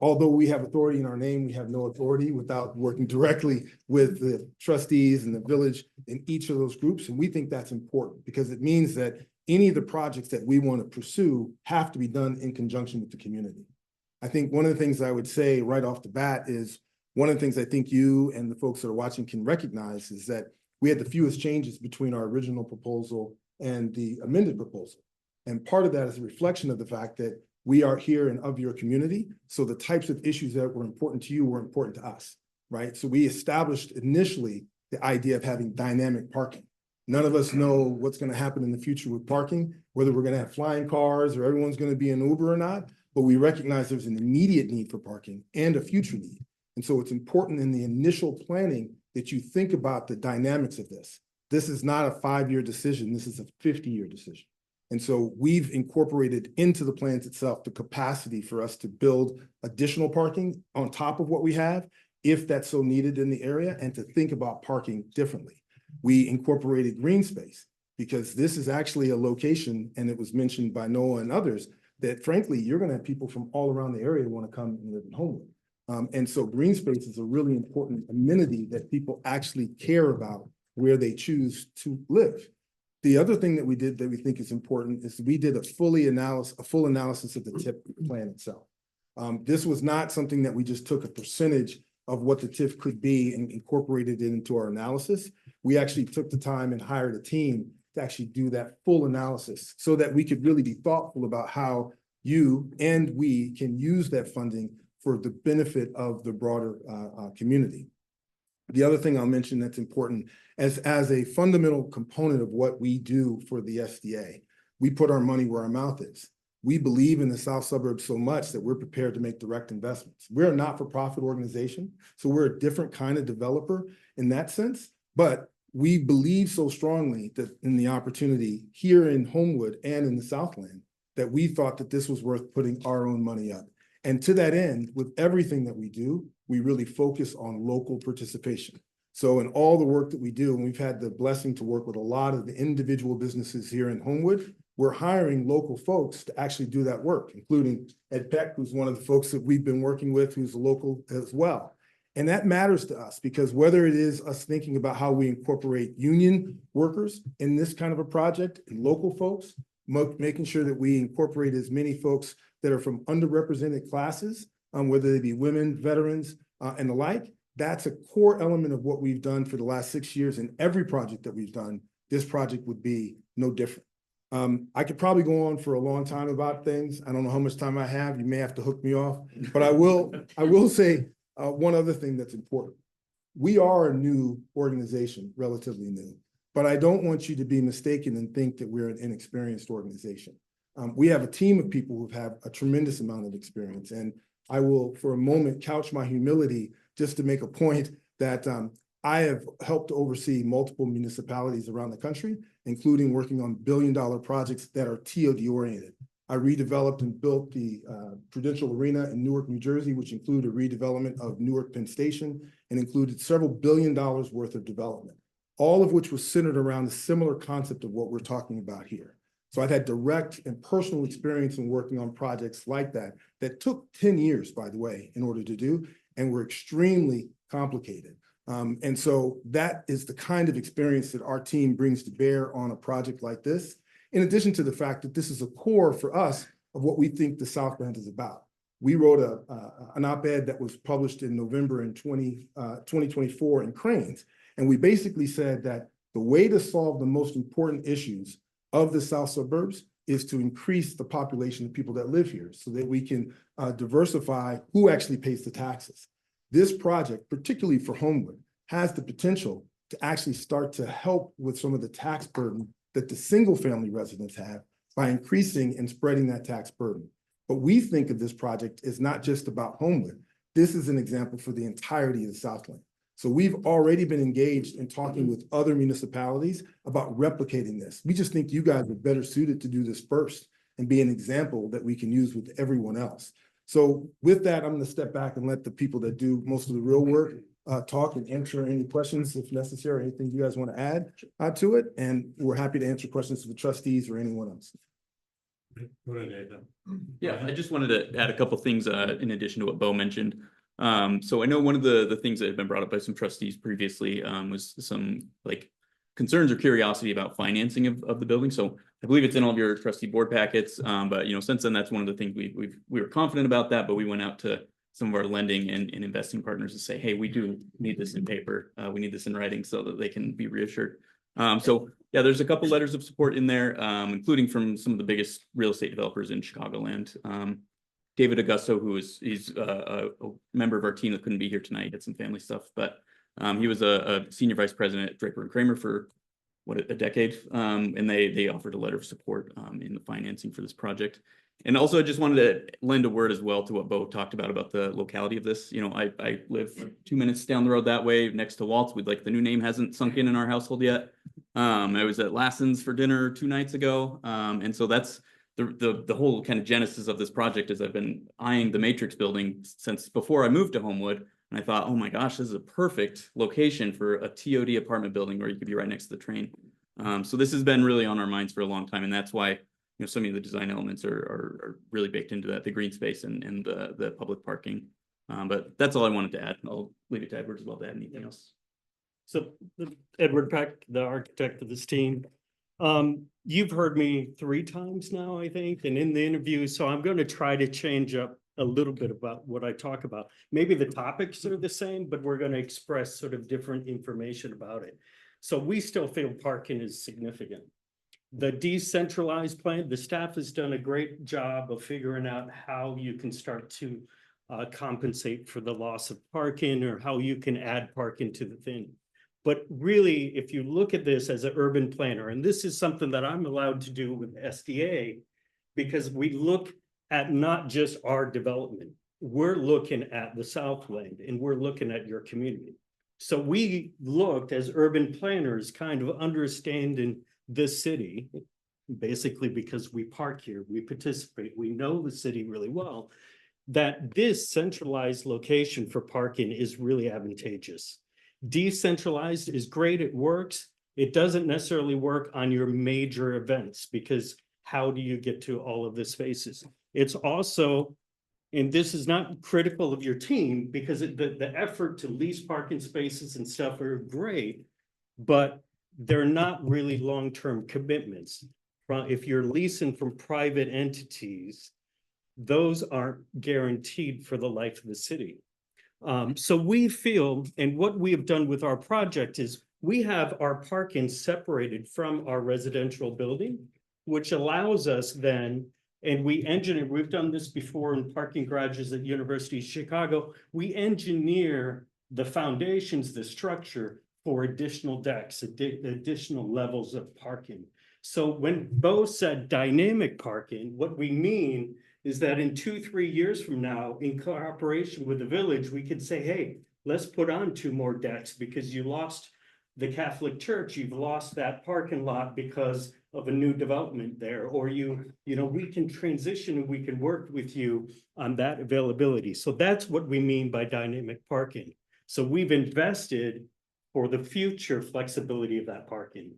Although we have authority in our name, we have no authority without working directly with the trustees and the village in each of those groups. And we think that's important because it means that any of the projects that we want to pursue have to be done in conjunction with the community. I think one of the things I would say right off the bat is one of the things I think you and the folks that are watching can recognize is that we had the fewest changes between our original proposal and the amended proposal. And part of that is a reflection of the fact that we are here and of your community. So the types of issues that were important to you were important to us, right? So we established initially the idea of having dynamic parking. None of us know what's going to happen in the future with parking, whether we're going to have flying cars or everyone's going to be in Uber or not, but we recognize there's an immediate need for parking and a future need. And so it's important in the initial planning that you think about the dynamics of this. This is not a 5-year decision. This is a 50-year decision. And so we've incorporated into the plans itself the capacity for us to build additional parking on top of what we have, if that's so needed in the area, and to think about parking differently. We incorporated green space because this is actually a location, and it was mentioned by Noah and others, that frankly, you're going to have people from all around the area want to come and live in Homewood. And so green space is a really important amenity that people actually care about where they choose to live. The other thing that we did that we think is important is we did a full analysis of the TIF plan itself. This was not something that we just took a percentage of what the TIF could be and incorporated it into our analysis. We actually took the time and hired a team to actually do that full analysis so that we could really be thoughtful about how you and we can use that funding for the benefit of the broader community. The other thing I'll mention that's important as a fundamental component of what we do for the SDA, we put our money where our mouth is. We believe in the South Suburbs so much that we're prepared to make direct investments. We're a not-for-profit organization, so we're a different kind of developer in that sense, but we believe so strongly that in the opportunity here in Homewood and in the Southland, that we thought that this was worth putting our own money up. And to that end, with everything that we do, we really focus on local participation. So in all the work that we do, and we've had the blessing to work with a lot of the individual businesses here in Homewood, we're hiring local folks to actually do that work, including Ed Peck, who's one of the folks that we've been working with, who's a local as well. And that matters to us because whether it is us thinking about how we incorporate union workers in this kind of a project and local folks, making sure that we incorporate as many folks that are from underrepresented classes, whether they be women, veterans, and the like, that's a core element of what we've done for the last 6 years. In every project that we've done, this project would be no different. I could probably go on for a long time about things. I don't know how much time I have. You may have to hook me off, but I will say one other thing that's important. We are a new organization, relatively new, but I don't want you to be mistaken and think that we're an inexperienced organization. We have a team of people who have a tremendous amount of experience, and I will, for a moment, couch my humility just to make a point that I have helped oversee multiple municipalities around the country, including working on billion-dollar projects that are TOD oriented. I redeveloped and built the Prudential Arena in Newark, New Jersey, which included a redevelopment of Newark Penn Station and included several $1 billion worth of development, all of which was centered around a similar concept of what we're talking about here. So I've had direct and personal experience in working on projects like that took 10 years, by the way, in order to do, and were extremely complicated. And so that is the kind of experience that our team brings to bear on a project like this, in addition to the fact that this is a core for us of what we think the Southland is about. We wrote an op-ed that was published in November in 2024 in Cranes, and we basically said that the way to solve the most important issues of the South Suburbs is to increase the population of people that live here so that we can diversify who actually pays the taxes. This project, particularly for Homewood, has the potential to actually start to help with some of the tax burden that the single family residents have by increasing and spreading that tax burden. But we think of this project as not just about Homewood. This is an example for the entirety of the Southland. So we've already been engaged in talking with other municipalities about replicating this. We just think you guys are better suited to do this first and be an example that we can use with everyone else. So with that, I'm going to step back and let the people that do most of the real work talk and answer any questions if necessary, anything you guys want to add to it. And we're happy to answer questions to the trustees or anyone else. Yeah, I just wanted to add a couple things in addition to what Bo mentioned. So I know one of the things that had been brought up by some trustees previously was some like concerns or curiosity about financing of the building. So I believe it's in all of your trustee board packets. But you know, since then, that's one of the things we were confident about that, but we went out to some of our lending and investing partners to say, hey, we do need this in paper. We need this in writing so that they can be reassured. So yeah, there's a couple letters of support in there, including from some of the biggest real estate developers in Chicagoland. David Augusto, he's a member of our team that couldn't be here tonight, had some family stuff, but he was a senior vice president at Draper and Kramer for a decade. And they offered a letter of support in the financing for this project. And also I just wanted to lend a word as well to what Bo talked about the locality of this. You know, I live 2 minutes down the road that way next to Waltz. We'd like, the new name hasn't sunk in our household yet. I was at Lassen's for dinner 2 nights ago. And so that's the whole kind of genesis of this project is I've been eyeing the Matrix building since before I moved to Homewood. And I thought, oh my gosh, this is a perfect location for a TOD apartment building where you could be right next to the train. So this has been really on our minds for a long time. And that's why, you know, some of the design elements are really baked into that, the green space and the public parking. But that's all I wanted to add. I'll leave it to Edward as well to add anything else. So Edward Peck, the architect of this team. You've heard me 3 times now, I think, and in the interview, so I'm going to try to change up a little bit about what I talk about. Maybe the topics are the same, but we're going to express sort of different information about it. So we still feel parking is significant. The decentralized plan, the staff has done a great job of figuring out how you can start to compensate for the loss of parking or how you can add parking to the thing. But really, if you look at this as an urban planner, and this is something that I'm allowed to do with SDA, because we look at not just our development, we're looking at the Southland and we're looking at your community. So we looked as urban planners, kind of understanding this city, basically because we park here, we participate, we know the city really well, that this centralized location for parking is really advantageous. Decentralized is great, it works. It doesn't necessarily work on your major events because how do you get to all of the spaces? It's also, and this is not critical of your team because the effort to lease parking spaces and stuff are great, but they're not really long-term commitments. If you're leasing from private entities, those aren't guaranteed for the life of the city. So we feel, and what we have done with our project is we have our parking separated from our residential building, which allows us then, and we engineer, we've done this before in parking garages at University of Chicago, we engineer the foundations, the structure for additional decks, additional levels of parking. So when Bo said dynamic parking, what we mean is that in 2-3 years from now, in cooperation with the village, we could say, hey, let's put on 2 more decks because you lost the Catholic Church, you've lost that parking lot because of a new development there, or you know, we can transition and we can work with you on that availability. So that's what we mean by dynamic parking. So we've invested for the future flexibility of that parking.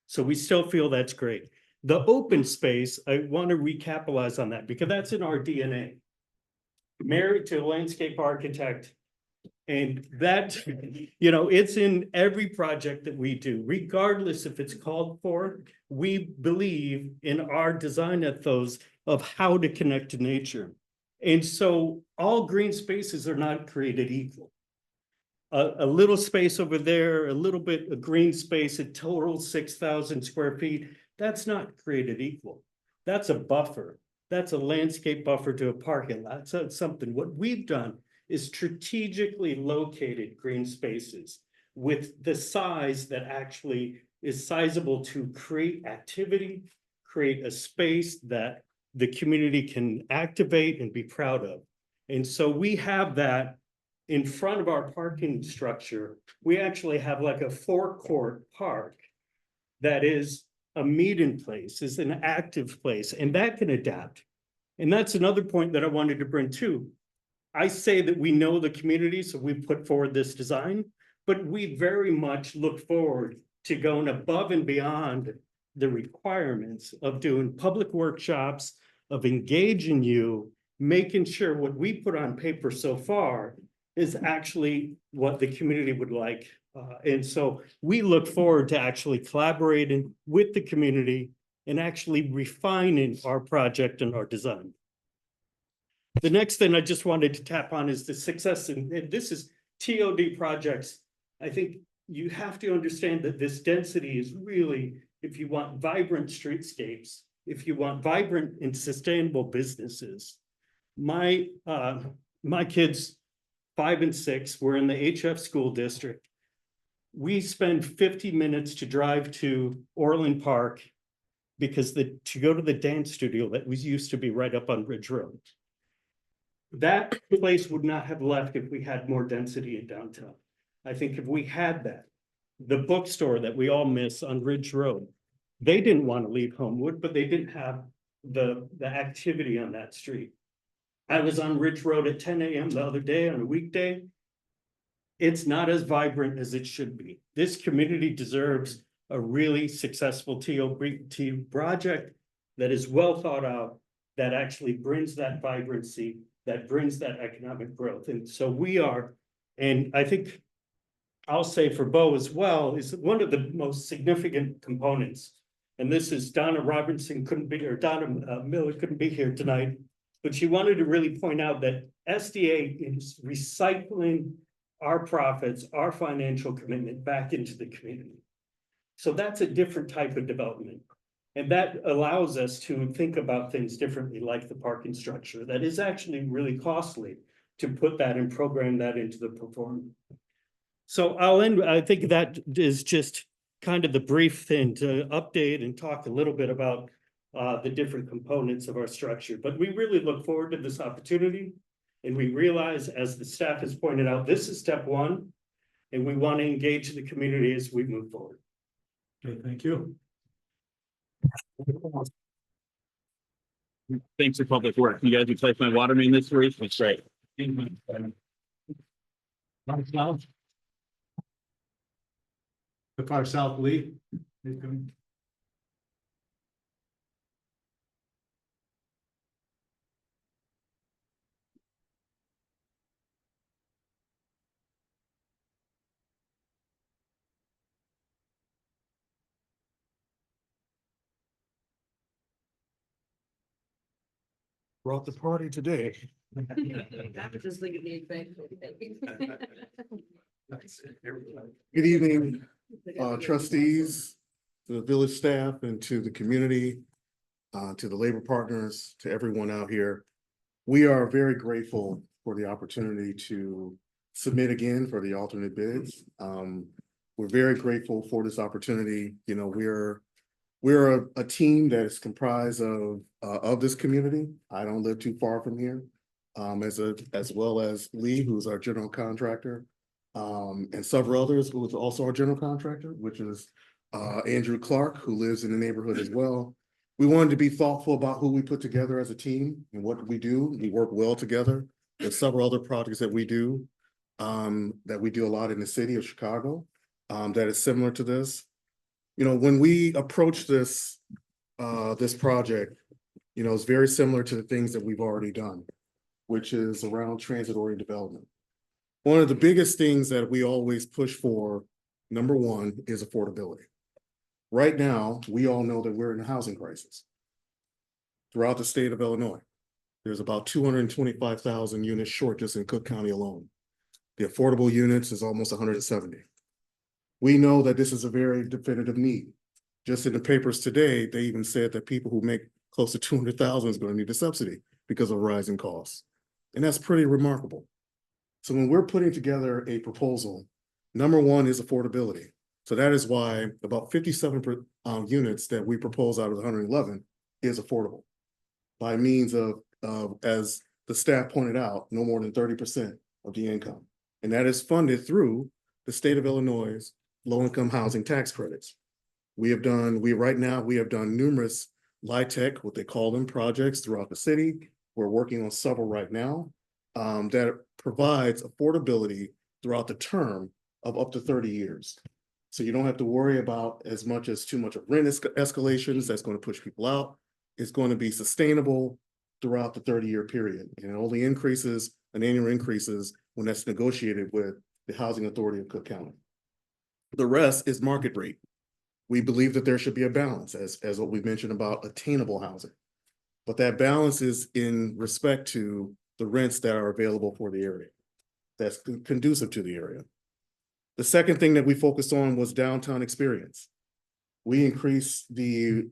So we still feel that's great. The open space, I want to recapitalize on that because that's in our DNA. Married to a landscape architect, and that, you know, it's in every project that we do, regardless if it's called for. We believe in our design ethos of how to connect to nature. And so all green spaces are not created equal. A little space over there, a little bit of green space, a total 6,000 square feet. That's not created equal. That's a buffer. That's a landscape buffer to a parking lot. So it's something, what we've done is strategically located green spaces with the size that actually is sizable to create activity, create a space that the community can activate and be proud of. And so we have that in front of our parking structure. We actually have like a forecourt park that is a meeting place, is an active place, and that can adapt. And that's another point that I wanted to bring too. I say that we know the community, so we put forward this design, but we very much look forward to going above and beyond the requirements of doing public workshops, of engaging you, making sure what we put on paper so far is actually what the community would like. And so we look forward to actually collaborating with the community and actually refining our project and our design. The next thing I just wanted to tap on is the success, and this is TOD projects. I think you have to understand that this density is really, if you want vibrant streetscapes, if you want vibrant and sustainable businesses. My kids, 5 and 6, were in the HF school district. We spend 50 minutes to drive to Orland Park because to go to the dance studio that was used to be right up on Ridge Road. That place would not have left if we had more density in downtown. I think if we had that, the bookstore that we all miss on Ridge Road, they didn't want to leave Homewood, but they didn't have the activity on that street. I was on Ridge Road at 10 a.m. the other day on a weekday. It's not as vibrant as it should be. This community deserves a really successful TOD project that is well thought out, that actually brings that vibrancy, that brings that economic growth. And so we are, and I think I'll say for Bo as well, is one of the most significant components. And this is Donna Robinson couldn't be, or Donna Miller couldn't be here tonight, but she wanted to really point out that SDA is recycling our profits, our financial commitment back into the community. So that's a different type of development. And that allows us to think about things differently, like the parking structure that is actually really costly to put that and program that into the performance. So I'll end, I think that is just kind of the brief thing to update and talk a little bit about the different components of our structure. But we really look forward to this opportunity. And we realize, as the staff has pointed out, this is step one, and we want to engage the community as we move forward. Okay, thank you. Thanks for Public Works. You guys replaced my water main this week. That's great. South. The far south, Lee. Brought the party today. Just look at the exact Good evening, trustees, to the village staff, and to the community, to the labor partners, to everyone out here. We are very grateful for the opportunity to submit again for the alternate bids. We're very grateful for this opportunity. You know, we're a team that is comprised of this community. I don't live too far from here, as well as Lee, who's our general contractor, and several others who is also our general contractor, which is Andrew Clark, who lives in the neighborhood as well. We wanted to be thoughtful about who we put together as a team and what we do. We work well together. There's several other projects that we do a lot in the city of Chicago that is similar to this. You know, when we approach this project, you know, it's very similar to the things that we've already done, which is around transit-oriented development. One of the biggest things that we always push for, number one, is affordability. Right now, we all know that we're in a housing crisis. Throughout the state of Illinois, there's about 225,000 units short just in Cook County alone. The affordable units is almost 170. We know that this is a very definitive need. Just in the papers today, they even said that people who make close to 200,000 is going to need a subsidy because of rising costs. And that's pretty remarkable. So when we're putting together a proposal, number one is affordability. So that is why about 57 units that we propose out of the 111 is affordable by means of, as the staff pointed out, no more than 30% of the income. And that is funded through the state of Illinois' low-income housing tax credits. Right now we have done numerous LIHTC, what they call them, projects throughout the city. We're working on several right now that provides affordability throughout the term of up to 30 years. So you don't have to worry about as much as too much of rent escalations that's going to push people out. It's going to be sustainable throughout the 30-year period. And it only increases, an annual increases when that's negotiated with the Housing Authority of Cook County. The rest is market rate. We believe that there should be a balance as what we mentioned about attainable housing. But that balance is in respect to the rents that are available for the area, that's conducive to the area. The second thing that we focused on was downtown experience. We increased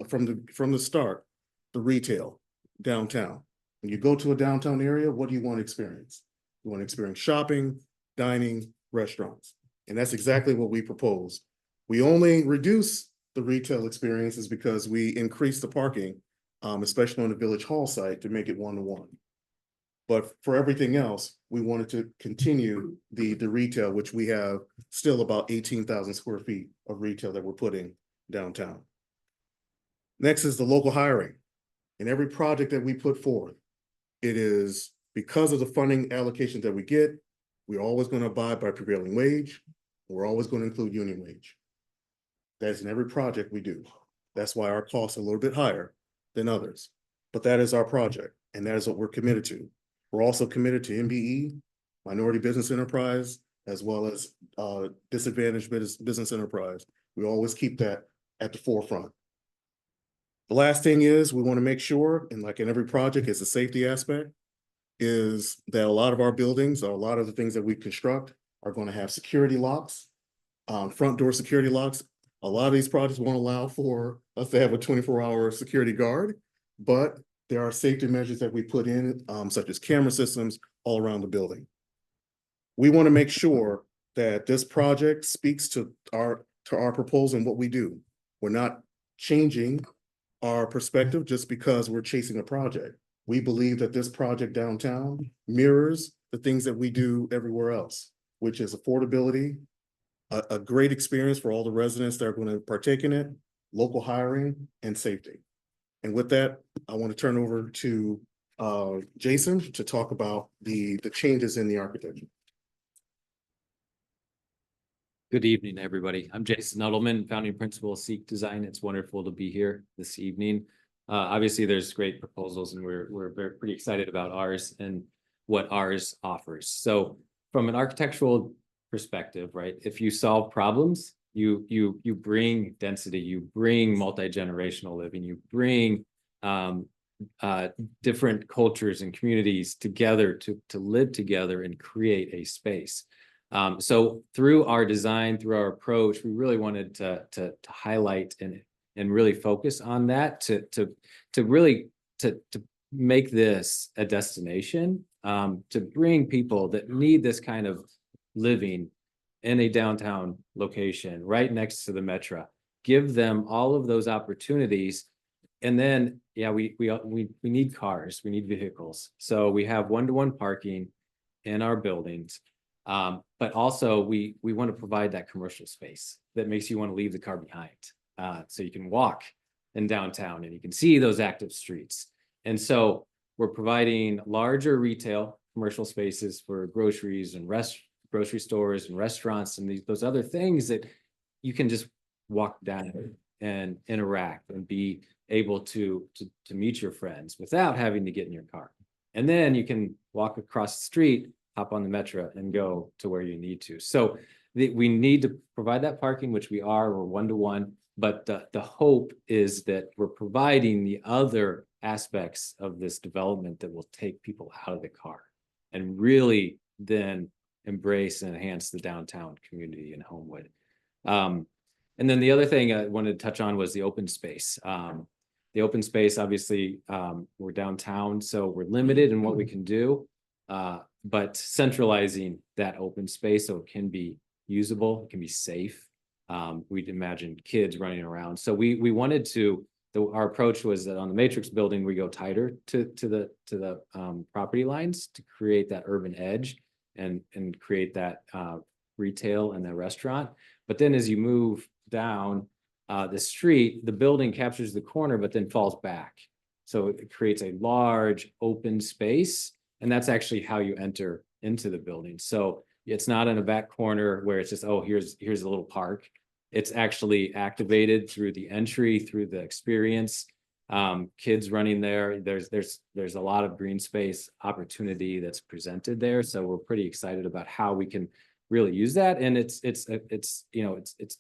from the start, the retail downtown. When you go to a downtown area, what do you want to experience? You want to experience shopping, dining, restaurants. And that's exactly what we propose. We only reduce the retail experiences because we increase the parking, especially on the Village Hall site, to make it 1-to-1. But for everything else, we wanted to continue the retail, which we have still about 18,000 square feet of retail that we're putting downtown. Next is the local hiring. In every project that we put forth, it is because of the funding allocation that we get, we're always going to abide by prevailing wage. We're always going to include union wage. That's in every project we do. That's why our costs are a little bit higher than others. But that is our project, and that is what we're committed to. We're also committed to MBE, minority business enterprise, as well as disadvantaged business enterprise. We always keep that at the forefront. The last thing is we want to make sure, and like in every project, it's a safety aspect, is that a lot of our buildings, or a lot of the things that we construct, are going to have security locks, front door security locks. A lot of these projects won't allow for us to have a 24-hour security guard, but there are safety measures that we put in, such as camera systems all around the building. We want to make sure that this project speaks to our proposal and what we do. We're not changing our perspective just because we're chasing a project. We believe that this project downtown mirrors the things that we do everywhere else, which is affordability, a great experience for all the residents that are going to partake in it, local hiring, and safety. And with that, I want to turn over to Jason to talk about the changes in the architecture. Good evening, everybody. I'm Jason Nuttleman, founding principal of Seek Design. It's wonderful to be here this evening. Obviously, there's great proposals, and we're pretty excited about ours and what ours offers. So from an architectural perspective, right, if you solve problems, you bring density, you bring multi-generational living, you bring different cultures and communities together to live together and create a space. So through our design, through our approach, we really wanted to highlight and really focus on that to really make this a destination, to bring people that need this kind of living in a downtown location right next to the metro, give them all of those opportunities. And then, yeah, we need cars, we need vehicles. So we have 1-to-1 parking in our buildings. But also we want to provide that commercial space that makes you want to leave the car behind. So you can walk in downtown and you can see those active streets. And so we're providing larger retail commercial spaces for groceries and grocery stores and restaurants and those other things that you can just walk down and interact and be able to meet your friends without having to get in your car. And then you can walk across the street, hop on the metro and go to where you need to. So we need to provide that parking, which we're 1-to-1, but the hope is that we're providing the other aspects of this development that will take people out of the car and really then embrace and enhance the downtown community in Homewood. And then the other thing I wanted to touch on was the open space. The open space, obviously, we're downtown, so we're limited in what we can do, but centralizing that open space so it can be usable, it can be safe. We'd imagine kids running around. So we wanted to, our approach was that on the Matrix building, we go tighter to the property lines to create that urban edge and create that retail and the restaurant. But then as you move down the street, the building captures the corner, but then falls back. So it creates a large open space. And that's actually how you enter into the building. So it's not in a back corner where it's just, oh, here's a little park. it's actually activated through the entry, through the experience. Kids running there, there's a lot of green space opportunity that's presented there. So we're pretty excited about how we can really use that. And it's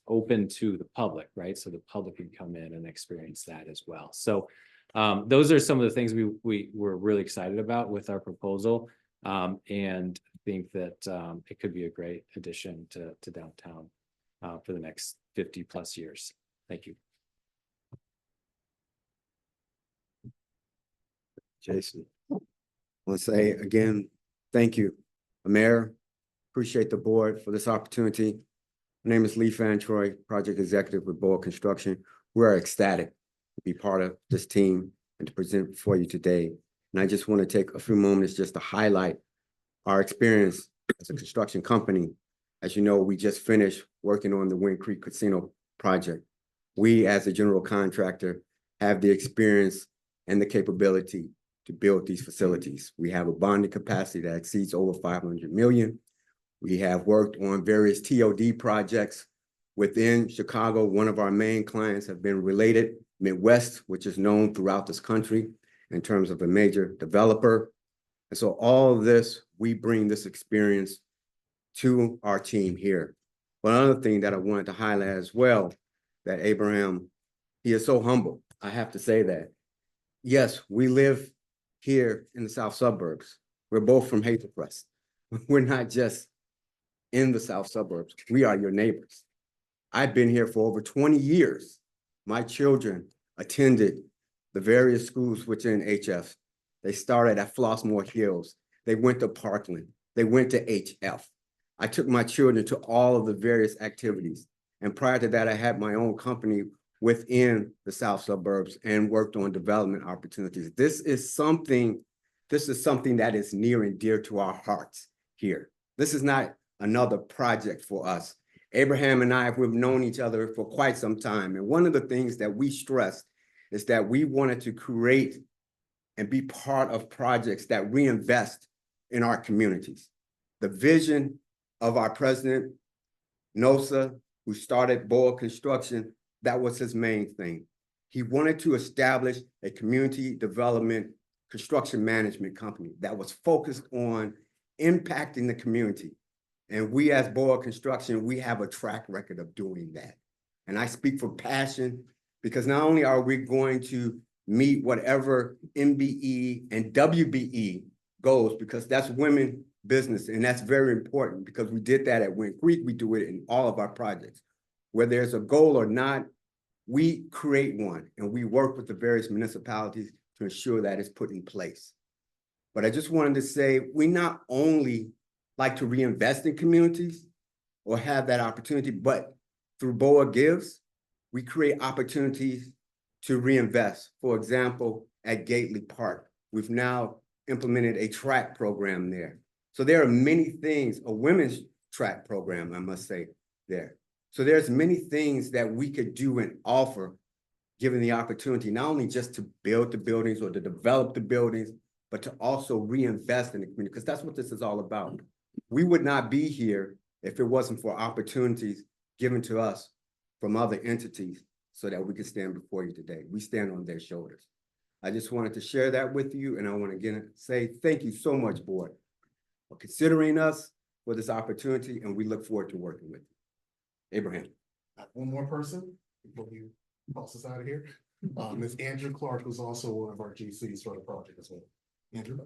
open to the public, right? So the public can come in and experience that as well. So those are some of the things we were really excited about with our proposal. And think that it could be a great addition to downtown for the next 50+ years. Thank you. Jason. I want to say again, thank you, Mayor. Appreciate the board for this opportunity. My name is Lee Fantroy, Project Executive with Boa Construction. We are ecstatic to be part of this team and to present before you today. And I just want to take a few moments just to highlight our experience as a construction company. As you know, we just finished working on the Wind Creek Casino project. We, as a general contractor, have the experience and the capability to build these facilities. We have a bonding capacity that exceeds over 500 million. We have worked on various TOD projects within Chicago. One of our main clients have been Related Midwest, which is known throughout this country in terms of a major developer. And so all of this, we bring this experience to our team here. One other thing that I wanted to highlight as well, that Abraham, he is so humble. I have to say that. Yes, we live here in the South suburbs. We're both from Hazelcrest. We're not just in the South suburbs. We are your neighbors. I've been here for over 20 years. My children attended the various schools within HF. They started at Flossmoor Hills. They went to Parkland. They went to HF. I took my children to all of the various activities. And prior to that, I had my own company within the South suburbs and worked on development opportunities. This is something that is near and dear to our hearts here. This is not another project for us. Abraham and I, we've known each other for quite some time. And one of the things that we stressed is that we wanted to create and be part of projects that reinvest in our communities. The vision of our president, Nosa, who started Boa Construction, that was his main thing. He wanted to establish a community development construction management company that was focused on impacting the community. And we as Boa Construction, we have a track record of doing that. And I speak for passion because not only are we going to meet whatever MBE and WBE goals, because that's women business, and that's very important because we did that at Wind Creek. We do it in all of our projects. Whether there's a goal or not, we create one and we work with the various municipalities to ensure that it's put in place. But I just wanted to say, we not only like to reinvest in communities or have that opportunity, but through BOA Gives, we create opportunities to reinvest. For example, at Gately Park, we've now implemented a track program there. So there are many things, a women's track program, I must say, there. So there's many things that we could do and offer, given the opportunity, not only just to build the buildings or to develop the buildings, but to also reinvest in the community, because that's what this is all about. We would not be here if it wasn't for opportunities given to us from other entities so that we could stand before you today. We stand on their shoulders. I just wanted to share that with you, and I want to again say thank you so much, board, for considering us for this opportunity, and we look forward to working with you. Abraham. One more person before you toss us out of here. Ms. Andrew Clark, who's also one of our GCs for the project as well. Andrew.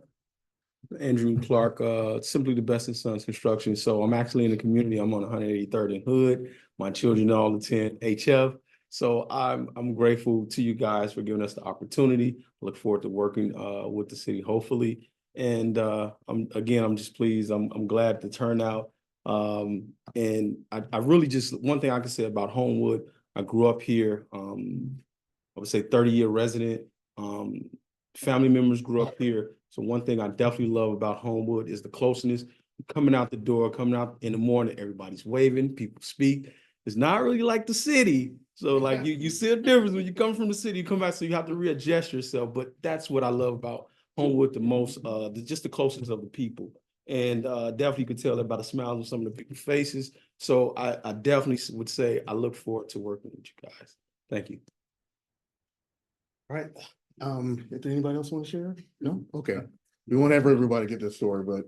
Andrew Clark, simply the best in Sons Construction. So I'm actually in the community. I'm on 183rd and Hood. My children all attend HF. So I'm grateful to you guys for giving us the opportunity. I look forward to working with the city, hopefully. And I'm just pleased. I'm glad the turnout. And I really just, one thing I can say about Homewood, I grew up here. I would say 30-year resident. Family members grew up here. So one thing I definitely love about Homewood is the closeness. Coming out the door, coming out in the morning, everybody's waving, people speak. It's not really like the city. So like you see a difference when you come from the city, you come back, so you have to readjust yourself. But that's what I love about Homewood the most, just the closeness of the people. And definitely could tell that by the smiles on some of the people's faces. So I definitely would say I look forward to working with you guys. Thank you. All right, if anybody else want to share? No? Okay. We won't have everybody get this story, but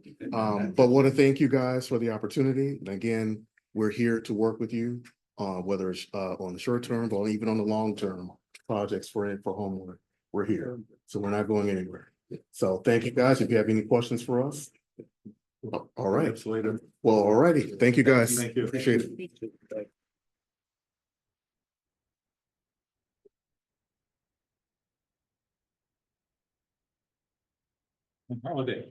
want to thank you guys for the opportunity. And again, we're here to work with you, whether it's on the short term or even on the long term projects for Homewood. We're here, so we're not going anywhere. So thank you guys. If you have any questions for us. All right. Later. Well, all righty. Thank you, guys. Thank you. Appreciate it. Holiday.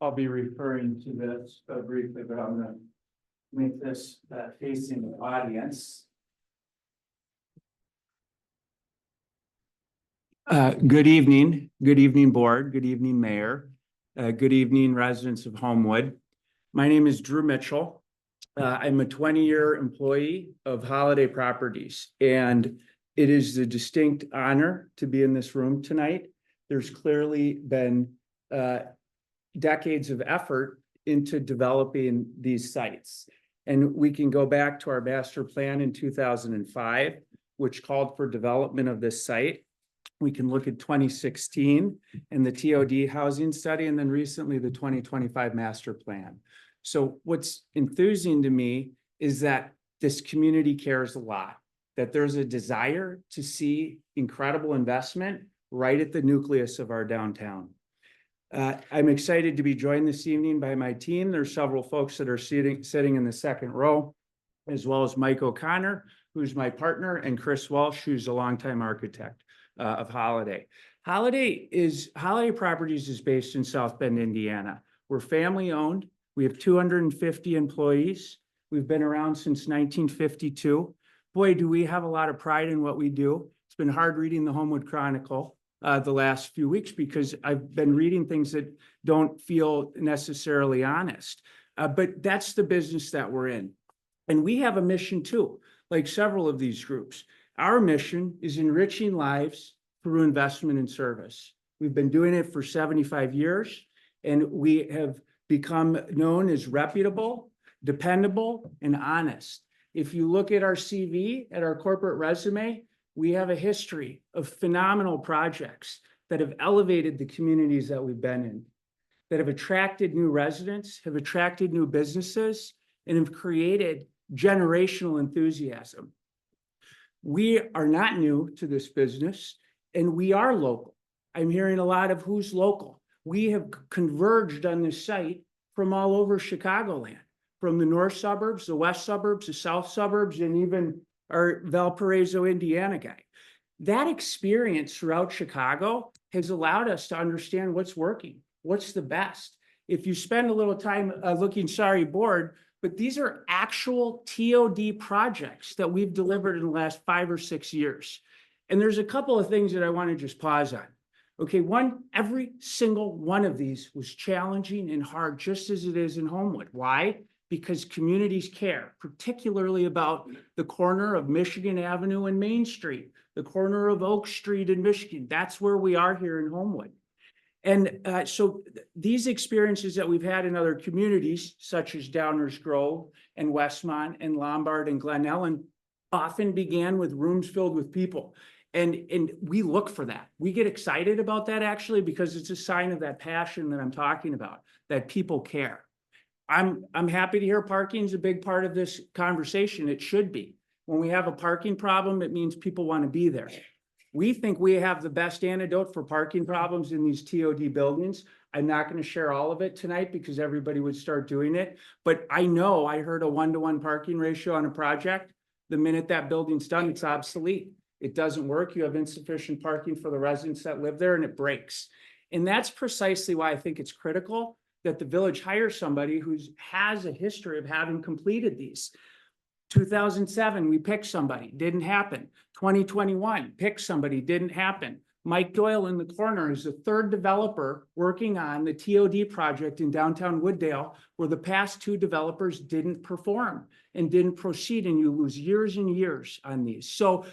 I'll be referring to this briefly, but I'm gonna make this facing the audience. Good evening, board, good evening, mayor, good evening, residents of Homewood. My name is Drew Mitchell. I'm a 20-year employee of Holiday Properties, and it is a distinct honor to be in this room tonight. There's clearly been decades of effort into developing these sites. And we can go back to our master plan in 2005, which called for development of this site. We can look at 2016 and the TOD housing study, and then recently the 2025 master plan. So what's enthusing to me is that this community cares a lot, that there's a desire to see incredible investment right at the nucleus of our downtown. I'm excited to be joined this evening by my team. There's several folks that are sitting in the second row, as well as Mike O'Connor, who's my partner, and Chris Walsh, who's a longtime architect of Holiday. Holiday Properties is based in South Bend, Indiana. We're family owned. We have 250 employees. We've been around since 1952. Boy, do we have a lot of pride in what we do. It's been hard reading the Homewood Chronicle the last few weeks because I've been reading things that don't feel necessarily honest. But that's the business that we're in. And we have a mission too, like several of these groups. Our mission is enriching lives through investment and service. We've been doing it for 75 years, and we have become known as reputable, dependable, and honest. If you look at our CV, at our corporate resume, we have a history of phenomenal projects that have elevated the communities that we've been in, that have attracted new residents, have attracted new businesses, and have created generational enthusiasm. We are not new to this business, and we are local. I'm hearing a lot of who's local. We have converged on this site from all over Chicagoland, from the north suburbs, the west suburbs, the south suburbs, and even our Valparaiso, Indiana guy. That experience throughout Chicago has allowed us to understand what's working, what's the best. If you spend a little time looking, sorry, board, but these are actual TOD projects that we've delivered in the last 5 or 6 years. And there's a couple of things that I want to just pause on. Okay, one, every single one of these was challenging and hard, just as it is in Homewood. Why? Because communities care, particularly about the corner of Michigan Avenue and Main Street, the corner of Oak Street in Michigan. That's where we are here in Homewood. And so these experiences that we've had in other communities, such as Downers Grove and Westmont and Lombard and Glen Ellen, often began with rooms filled with people. And we look for that. We get excited about that actually, because it's a sign of that passion that I'm talking about, that people care. I'm happy to hear parking is a big part of this conversation. It should be. When we have a parking problem, it means people want to be there. We think we have the best antidote for parking problems in these TOD buildings. I'm not going to share all of it tonight because everybody would start doing it. But I know I heard a 1-to-1 parking ratio on a project. The minute that building's done, it's obsolete. It doesn't work. You have insufficient parking for the residents that live there and it breaks. And that's precisely why I think it's critical that the village hire somebody who has a history of having completed these. 2007, we picked somebody, didn't happen. 2021, picked somebody, didn't happen. Mike Doyle in the corner is the third developer working on the TOD project in downtown Wooddale, where the past two developers didn't perform and didn't proceed, and you lose years and years on these. So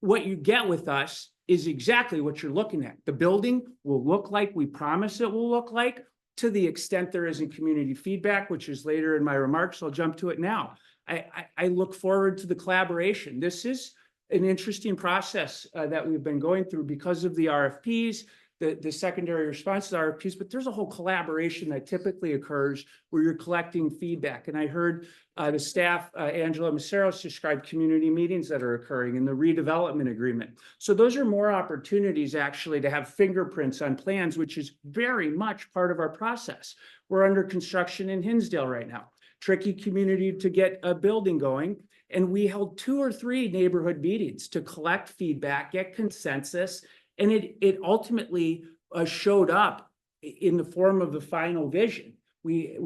what you get with us is exactly what you're looking at. The building will look like we promise it will look like, to the extent there isn't community feedback, which is later in my remarks. I'll jump to it now. I look forward to the collaboration. This is an interesting process that we've been going through because of the RFPs, the secondary response to the RFPs, but there's a whole collaboration that typically occurs where you're collecting feedback. And I heard the staff, Angela Maceros, describe community meetings that are occurring in the redevelopment agreement. So those are more opportunities actually to have fingerprints on plans, which is very much part of our process. We're under construction in Hinsdale right now. Tricky community to get a building going. And we held 2 or 3 neighborhood meetings to collect feedback, get consensus, and it ultimately showed up in the form of the final vision. We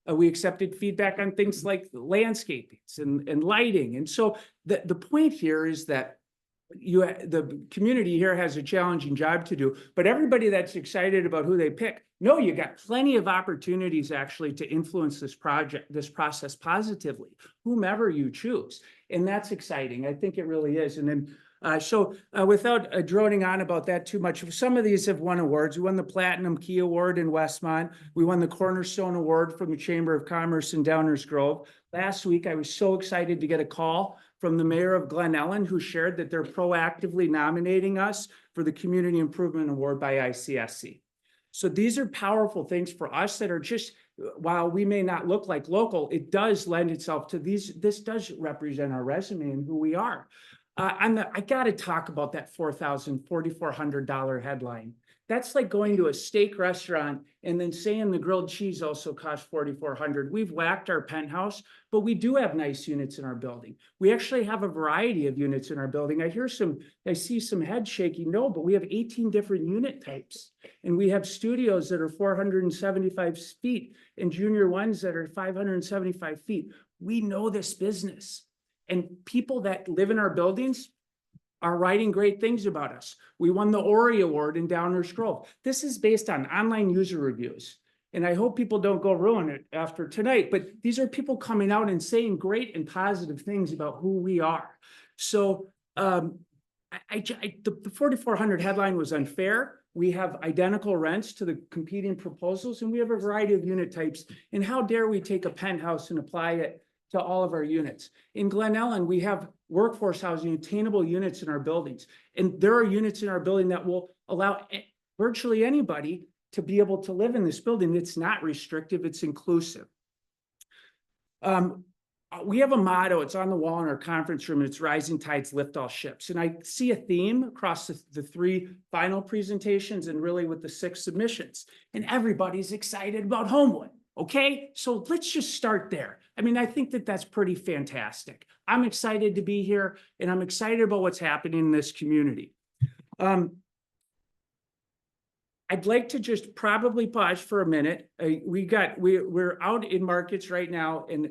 accepted feedback on things like landscaping and lighting. And so the point here is that the community here has a challenging job to do, but everybody that's excited about who they pick, no, you got plenty of opportunities actually to influence this process positively, whomever you choose. And that's exciting. I think it really is. And then, without droning on about that too much, some of these have won awards. We won the Platinum Key Award in Westmont. We won the Cornerstone Award from the Chamber of Commerce in Downers Grove. Last week, I was so excited to get a call from the mayor of Glen Ellen, who shared that they're proactively nominating us for the Community Improvement Award by ICSC. So these are powerful things for us that are just, while we may not look like local, it does lend itself to these. This does represent our resume and who we are. I got to talk about that $4,400 headline. That's like going to a steak restaurant and then saying the grilled cheese also costs $4,400. We've whacked our penthouse, but we do have nice units in our building. We actually have a variety of units in our building. I see some head shaking. No, but we have 18 different unit types. And we have studios that are 475 feet and junior ones that are 575 feet. We know this business. And people that live in our buildings are writing great things about us. We won the Ori Award in Downers Grove. This is based on online user reviews. And I hope people don't go ruin it after tonight, but these are people coming out and saying great and positive things about who we are. So the 4,400 headline was unfair. We have identical rents to the competing proposals, and we have a variety of unit types. And how dare we take a penthouse and apply it to all of our units. In Glen Ellen, we have workforce housing, attainable units in our buildings. And there are units in our building that will allow virtually anybody to be able to live in this building. It's not restrictive, it's inclusive. We have a motto, it's on the wall in our conference room, and it's rising tides lift all ships. And I see a theme across the 3 final presentations and really with the 6 submissions. And everybody's excited about Homewood. Okay, so let's just start there. I mean, I think that that's pretty fantastic. I'm excited to be here and I'm excited about what's happening in this community. I'd like to just probably pause for a minute. We're out in markets right now and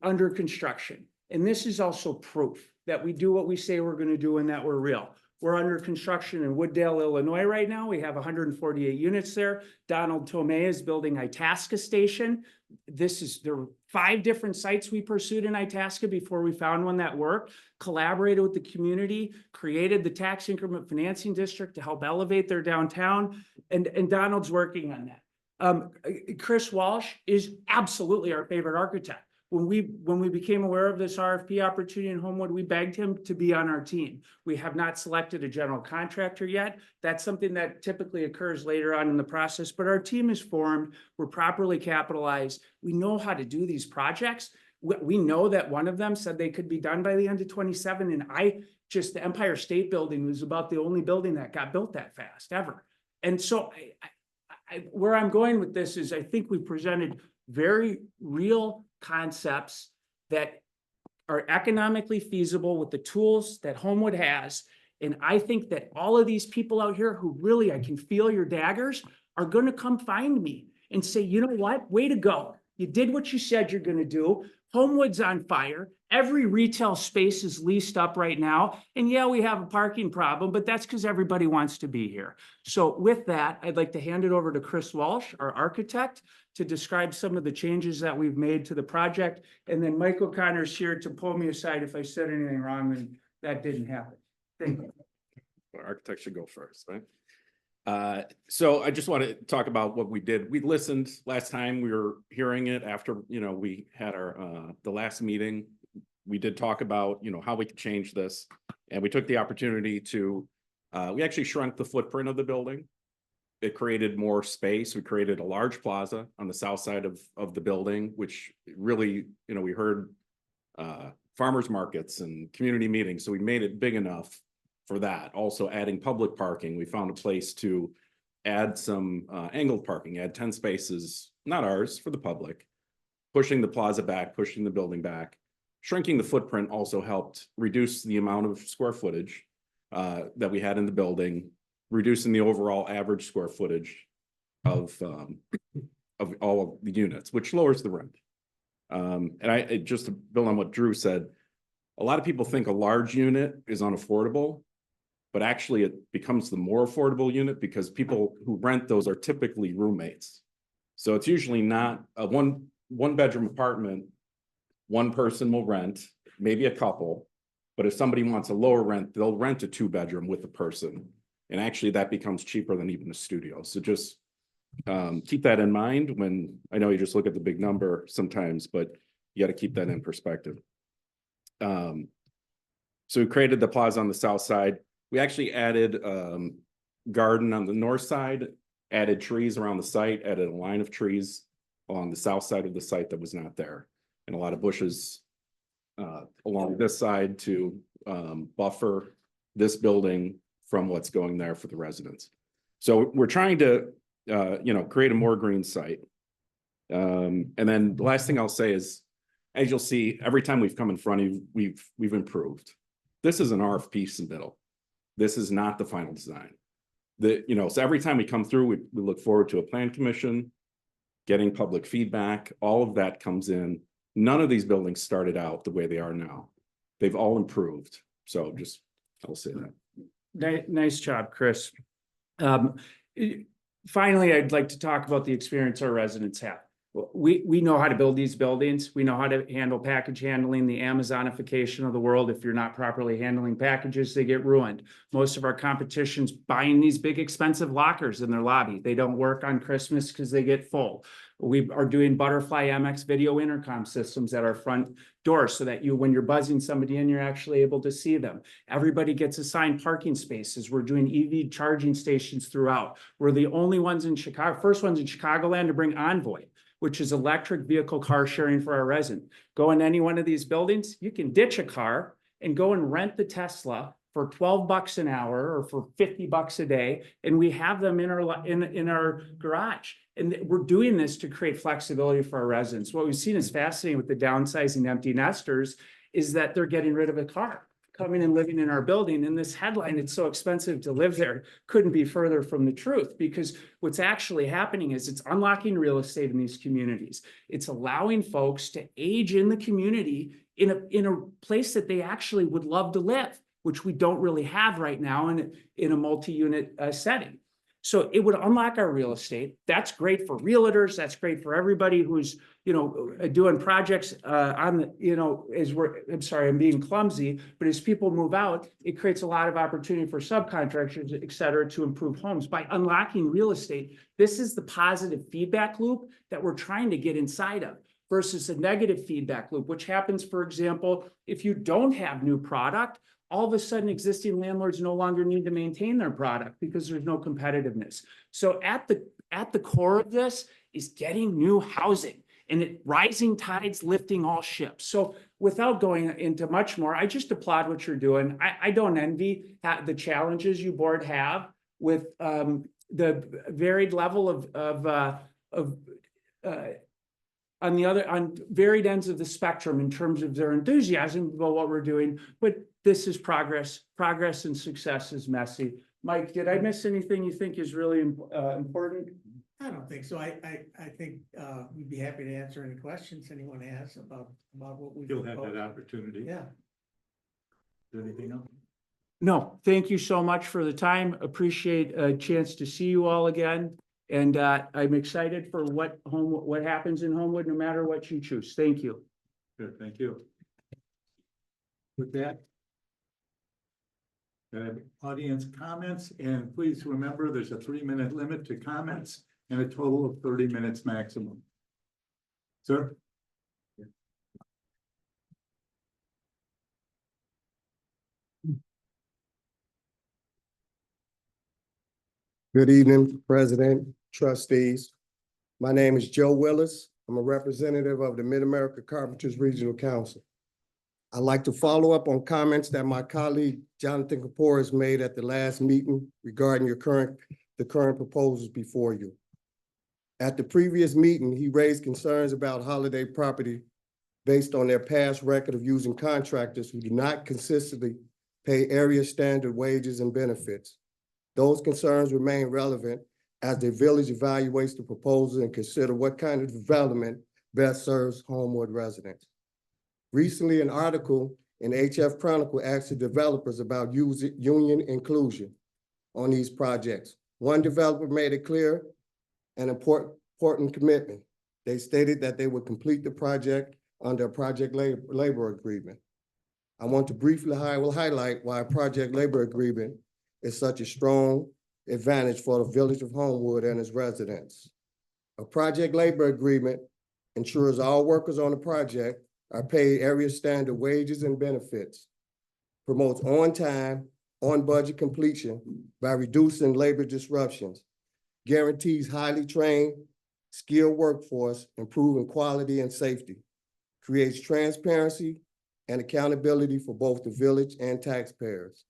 under construction. And this is also proof that we do what we say we're going to do and that we're real. We're under construction in Wooddale, Illinois right now. We have 148 units there. Donald Tomei is building Itasca Station. There were 5 different sites we pursued in Itasca before we found one that worked, collaborated with the community, created the tax increment financing district to help elevate their downtown, and Donald's working on that. Chris Walsh is absolutely our favorite architect. When we became aware of this RFP opportunity in Homewood, we begged him to be on our team. We have not selected a general contractor yet. That's something that typically occurs later on in the process, but our team is formed. We're properly capitalized. We know how to do these projects. We know that one of them said they could be done by the end of 27. And the Empire State Building was about the only building that got built that fast ever. And so where I'm going with this is I think we presented very real concepts that are economically feasible with the tools that Homewood has. And I think that all of these people out here who really, I can feel your daggers, are gonna come find me and say, you know what, way to go. You did what you said you're gonna do. Homewood's on fire. Every retail space is leased up right now. And yeah, we have a parking problem, but that's because everybody wants to be here. So with that, I'd like to hand it over to Chris Walsh, our architect, to describe some of the changes that we've made to the project. And then Mike O'Connor's here to pull me aside if I said anything wrong, and that didn't happen. Thank you. Architect should go first, right? So I just want to talk about what we did. We listened last time we were hearing it after, we had our, the last meeting. We did talk about, how we could change this. And we took the opportunity to, we actually shrunk the footprint of the building. It created more space. We created a large plaza on the south side of the building, which really, we heard farmers markets and community meetings. So we made it big enough for that. Also adding public parking. We found a place to add some angled parking, add 10 spaces, not ours, for the public, pushing the plaza back, pushing the building back. Shrinking the footprint also helped reduce the amount of square footage that we had in the building, reducing the overall average square footage of all of the units, which lowers the rent. And just to build on what Drew said, a lot of people think a large unit is unaffordable, but actually it becomes the more affordable unit because people who rent those are typically roommates. So it's usually not a one bedroom apartment. One person will rent, maybe a couple, but if somebody wants a lower rent, they'll rent a 2-bedroom with a person. And actually that becomes cheaper than even a studio. So just keep that in mind when, I know you just look at the big number sometimes, but you got to keep that in perspective. So we created the plaza on the south side. We actually added garden on the north side, added trees around the site, added a line of trees on the south side of the site that was not there. And a lot of bushes along this side to buffer this building from what's going there for the residents. So we're trying to, create a more green site. And then the last thing I'll say is, as you'll see, every time we've come in front of you, we've improved. This is an RFP submittal. This is not the final design. So every time we come through, we look forward to a plan commission, getting public feedback, all of that comes in. None of these buildings started out the way they are now. They've all improved. So I'll say that. Nice job, Chris. Finally, I'd like to talk about the experience our residents have. We know how to build these buildings. We know how to handle package handling, the Amazonification of the world. If you're not properly handling packages, they get ruined. Most of our competition's buying these big expensive lockers in their lobby. They don't work on Christmas because they get full. We are doing Butterfly MX video intercom systems at our front door so that when you're buzzing somebody in, you're actually able to see them. Everybody gets assigned parking spaces. We're doing EV charging stations throughout. We're the only ones in Chicago, first ones in Chicagoland to bring Envoy, which is electric vehicle car sharing for our residents. Go in any one of these buildings, you can ditch a car and go and rent the Tesla for $12 an hour or for $50 a day. And we have them in our garage. And we're doing this to create flexibility for our residents. What we've seen is fascinating with the downsizing empty nesters is that they're getting rid of a car, coming and living in our building. And this headline, it's so expensive to live there, couldn't be further from the truth, because what's actually happening is it's unlocking real estate in these communities. It's allowing folks to age in the community in a place that they actually would love to live, which we don't really have right now in a multi-unit setting. So it would unlock our real estate. That's great for realtors. That's great for everybody who's, doing projects I'm sorry, I'm being clumsy, but as people move out, it creates a lot of opportunity for subcontractors, et cetera, to improve homes. By unlocking real estate, this is the positive feedback loop that we're trying to get inside of versus a negative feedback loop, which happens, for example, if you don't have new product, all of a sudden existing landlords no longer need to maintain their product because there's no competitiveness. So at the core of this is getting new housing, and rising tides lifting all ships. So without going into much more, I just applaud what you're doing. I don't envy the challenges you board have with the varied level of on the other, on varied ends of the spectrum in terms of their enthusiasm about what we're doing, but this is progress. Progress and success is messy. Mike, did I miss anything you think is really important? I don't think so. I think we'd be happy to answer any questions anyone has about what we. You'll have that opportunity. Yeah. Is there anything else? No, thank you so much for the time. Appreciate a chance to see you all again. And I'm excited for what happens in Homewood, no matter what you choose. Thank you. Good, thank you. With that, audience comments, and please remember, there's a 3-minute limit to comments and a total of 30 minutes maximum. Sir? Good evening, President, trustees. My name is Joe Willis. I'm a representative of the Mid-America Carpenters Regional Council. I'd like to follow up on comments that my colleague Jonathan Kapoor has made at the last meeting regarding the current proposals before you. At the previous meeting, he raised concerns about Holiday property based on their past record of using contractors who do not consistently pay area standard wages and benefits. Those concerns remain relevant as the village evaluates the proposal and consider what kind of development best serves Homewood residents. Recently, an article in HF Chronicle asked the developers about union inclusion on these projects. One developer made it clear an important commitment. They stated that they would complete the project under a project labor agreement. I want to briefly highlight why a project labor agreement is such a strong advantage for the village of Homewood and its residents. A project labor agreement ensures all workers on the project are paid area standard wages and benefits, promotes on-time, on-budget completion by reducing labor disruptions, guarantees highly trained, skilled workforce, improving quality and safety, creates transparency and accountability for both the village and taxpayers.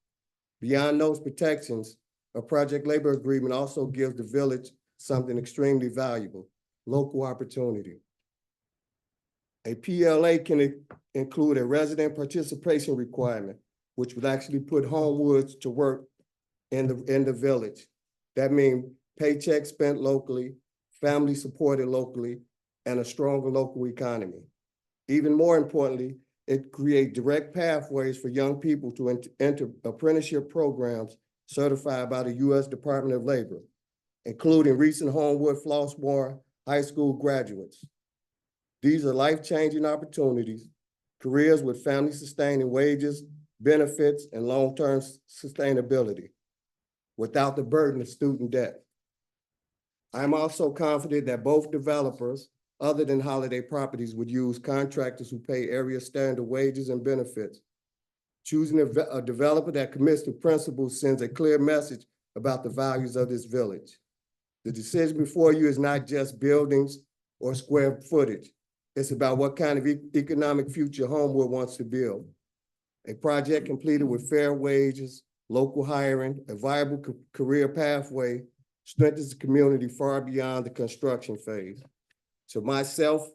Beyond those protections, a project labor agreement also gives the village something extremely valuable, local opportunity. A PLA can include a resident participation requirement, which would actually put Homewoods to work in the village. That means paychecks spent locally, family supported locally, and a stronger local economy. Even more importantly, it creates direct pathways for young people to enter apprenticeship programs certified by the U.S. Department of Labor, including recent Homewood Flossmoor High School graduates. These are life-changing opportunities, careers with family-sustaining wages, benefits, and long-term sustainability without the burden of student debt. I'm also confident that both developers, other than Holiday Properties, would use contractors who pay area standard wages and benefits. Choosing a developer that commits to principles sends a clear message about the values of this village. The decision before you is not just buildings or square footage. It's about what kind of economic future Homewood wants to build. A project completed with fair wages, local hiring, a viable career pathway strengthens the community far beyond the construction phase. So myself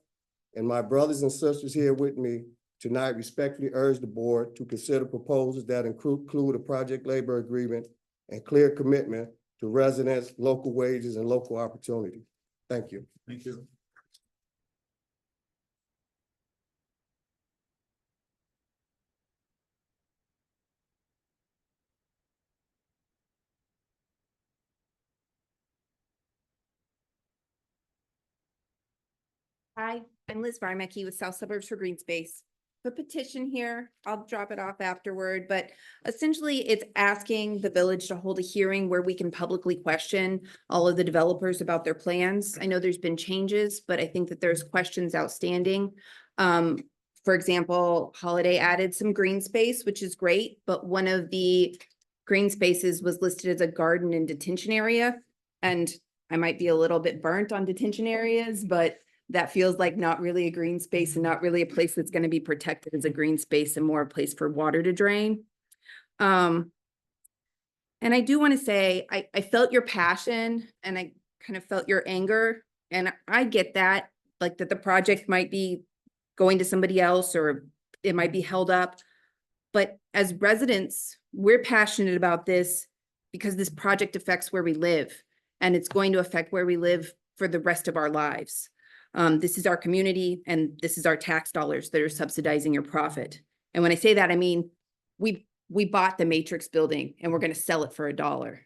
and my brothers and sisters here with me tonight respectfully urge the board to consider proposals that include a project labor agreement and clear commitment to residents, local wages, and local opportunity. Thank you. Thank you. Hi, I'm Liz Varmecki with South Suburbs for Green Space. The petition here, I'll drop it off afterward, but essentially it's asking the village to hold a hearing where we can publicly question all of the developers about their plans. I know there's been changes, but I think that there's questions outstanding. For example, Holiday added some green space, which is great, but one of the green spaces was listed as a garden and detention area. And I might be a little bit burnt on detention areas, but that feels like not really a green space and not really a place that's going to be protected as a green space and more a place for water to drain. And I do want to say, I felt your passion and I kind of felt your anger, and I get that. like that the project might be going to somebody else or it might be held up. But as residents, we're passionate about this because this project affects where we live, and it's going to affect where we live for the rest of our lives. This is our community, and this is our tax dollars that are subsidizing your profit. And when I say that, I mean, we bought the Matrix building and we're gonna sell it for $1.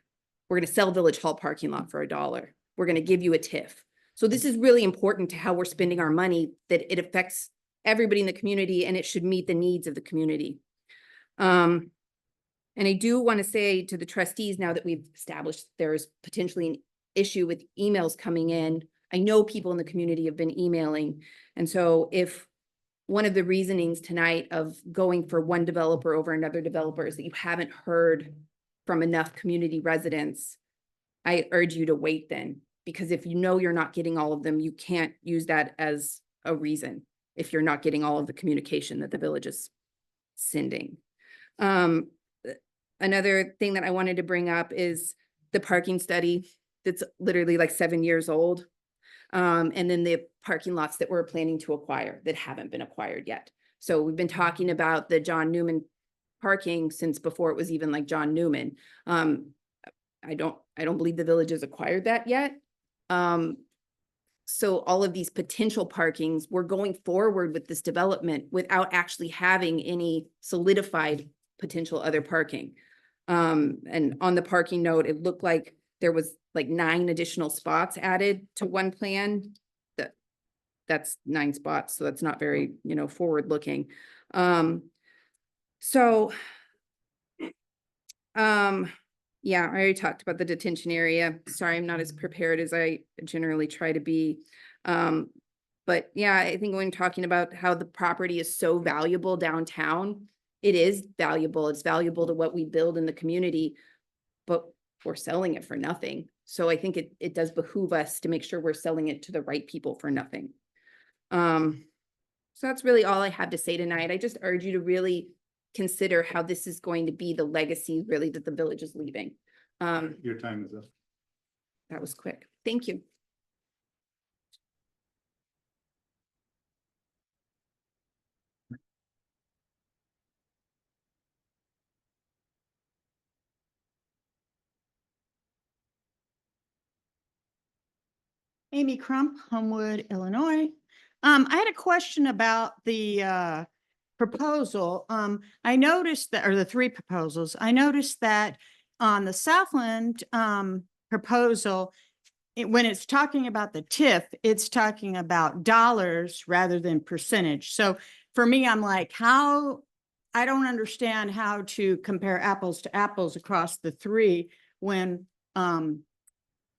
We're gonna sell Village Hall parking lot for $1. We're gonna give you a TIF. So this is really important to how we're spending our money, that it affects everybody in the community and it should meet the needs of the community. And I do want to say to the trustees, now that we've established there's potentially an issue with emails coming in, I know people in the community have been emailing. And so if one of the reasonings tonight of going for one developer over another developer is that you haven't heard from enough community residents, I urge you to wait then, because if you know you're not getting all of them, you can't use that as a reason if you're not getting all of the communication that the village is sending. Another thing that I wanted to bring up is the parking study that's literally like 7 years old. And then the parking lots that we're planning to acquire that haven't been acquired yet. So we've been talking about the John Newman parking since before it was even like John Newman. I don't believe the village has acquired that yet. So all of these potential parkings, we're going forward with this development without actually having any solidified potential other parking. And on the parking note, it looked like there was like 9 additional spots added to one plan. That's 9 spots, so that's not very, forward looking. Yeah, I already talked about the detention area. Sorry, I'm not as prepared as I generally try to be. But yeah, I think when talking about how the property is so valuable downtown, it is valuable. It's valuable to what we build in the community, but we're selling it for nothing. So I think it does behoove us to make sure we're selling it to the right people for nothing. So that's really all I have to say tonight. I just urge you to really consider how this is going to be the legacy really that the village is leaving. Your time is up. That was quick. Thank you. Amy Crump, Homewood, Illinois. I had a question about the proposal. I noticed that, or the 3 proposals, I noticed that on the Southland proposal, when it's talking about the TIF, it's talking about dollars rather than percentage. So for me, I'm like, I don't understand how to compare apples to apples across the 3 when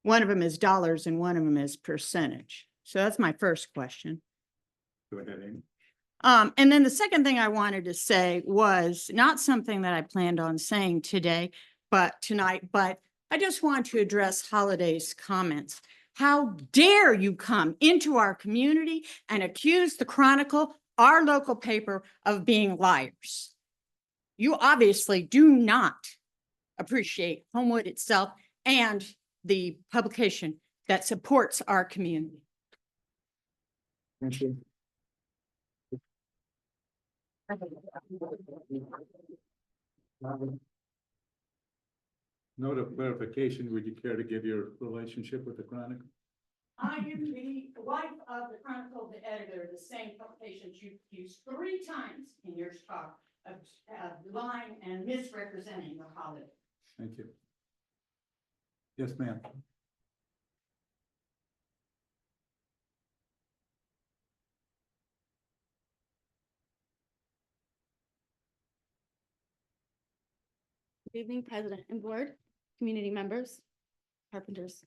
one of them is dollars and one of them is percentage. So that's my first question. Go ahead, Amy. And then the second thing I wanted to say was not something that I planned on saying today, but tonight, but I just want to address Holiday's comments. How dare you come into our community and accuse the Chronicle, our local paper, of being liars? You obviously do not appreciate Homewood itself and the publication that supports our community. Thank you. Note of clarification, would you care to give your relationship with the Chronicle? I am the wife of the Chronicle, the editor, the same publications you've used 3 times in your talk of lying and misrepresenting the Holiday. Thank you. Yes, ma'am. Good evening, President and Board, community members, carpenters.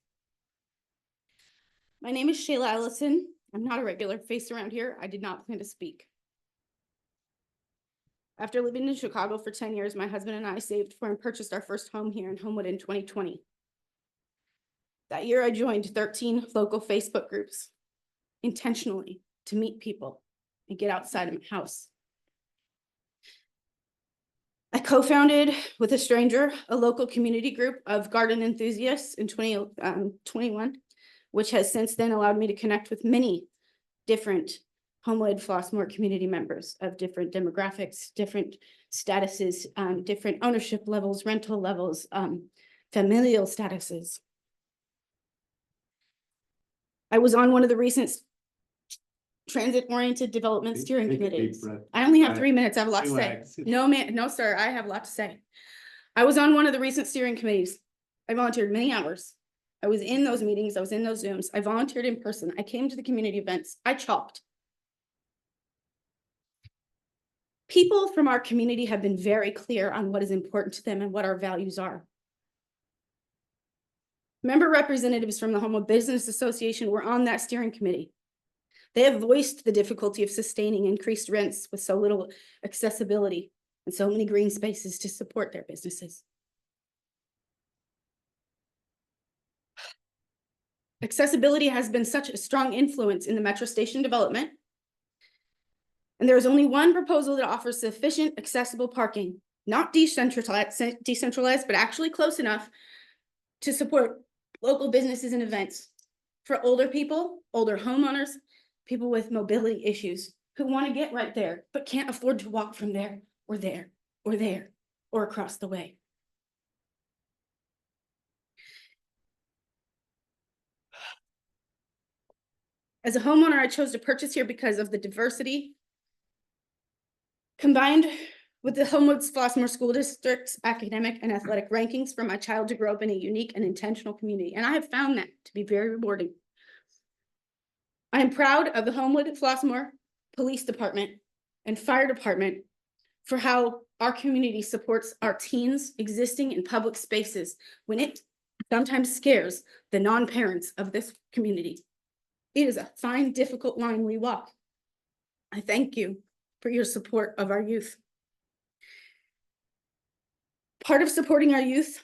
My name is Shayla Ellison. I'm not a regular face around here. I did not plan to speak. After living in Chicago for 10 years, my husband and I saved for and purchased our first home here in Homewood in 2020. That year, I joined 13 local Facebook groups intentionally to meet people and get outside of my house. I co-founded with a stranger a local community group of garden enthusiasts in 2021, which has since then allowed me to connect with many different Homewood Flossmoor community members of different demographics, different statuses, different ownership levels, rental levels, familial statuses. I was on one of the recent transit-oriented development steering Take a deep committees. breath. I only have Relax. 3 minutes. I have a lot to say. Relax. No, man, no, sir, I have a lot to say. I was on one of the recent steering committees. I volunteered many hours. I was in those meetings. I was in those Zooms. I volunteered in person. I came to the community events. I chopped. People from our community have been very clear on what is important to them and what our values are. Member representatives from the Homewood Business Association were on that steering committee. They have voiced the difficulty of sustaining increased rents with so little accessibility and so many green spaces to support their businesses. Accessibility has been such a strong influence in the metro station development. And there is only one proposal that offers sufficient accessible parking, not decentralized, but actually close enough to support local businesses and events for older people, older homeowners, people with mobility issues who want to get right there, but can't afford to walk from there or there or there or across the way. As a homeowner, I chose to purchase here because of the diversity combined with the Homewood Flossmoor School District's academic and athletic rankings for my child to grow up in a unique and intentional community. And I have found that to be very rewarding. I am proud of the Homewood Flossmoor Police Department and Fire Department for how our community supports our teens existing in public spaces when it sometimes scares the non-parents of this community. It is a fine, difficult line we walk. I thank you for your support of our youth. Part of supporting our youth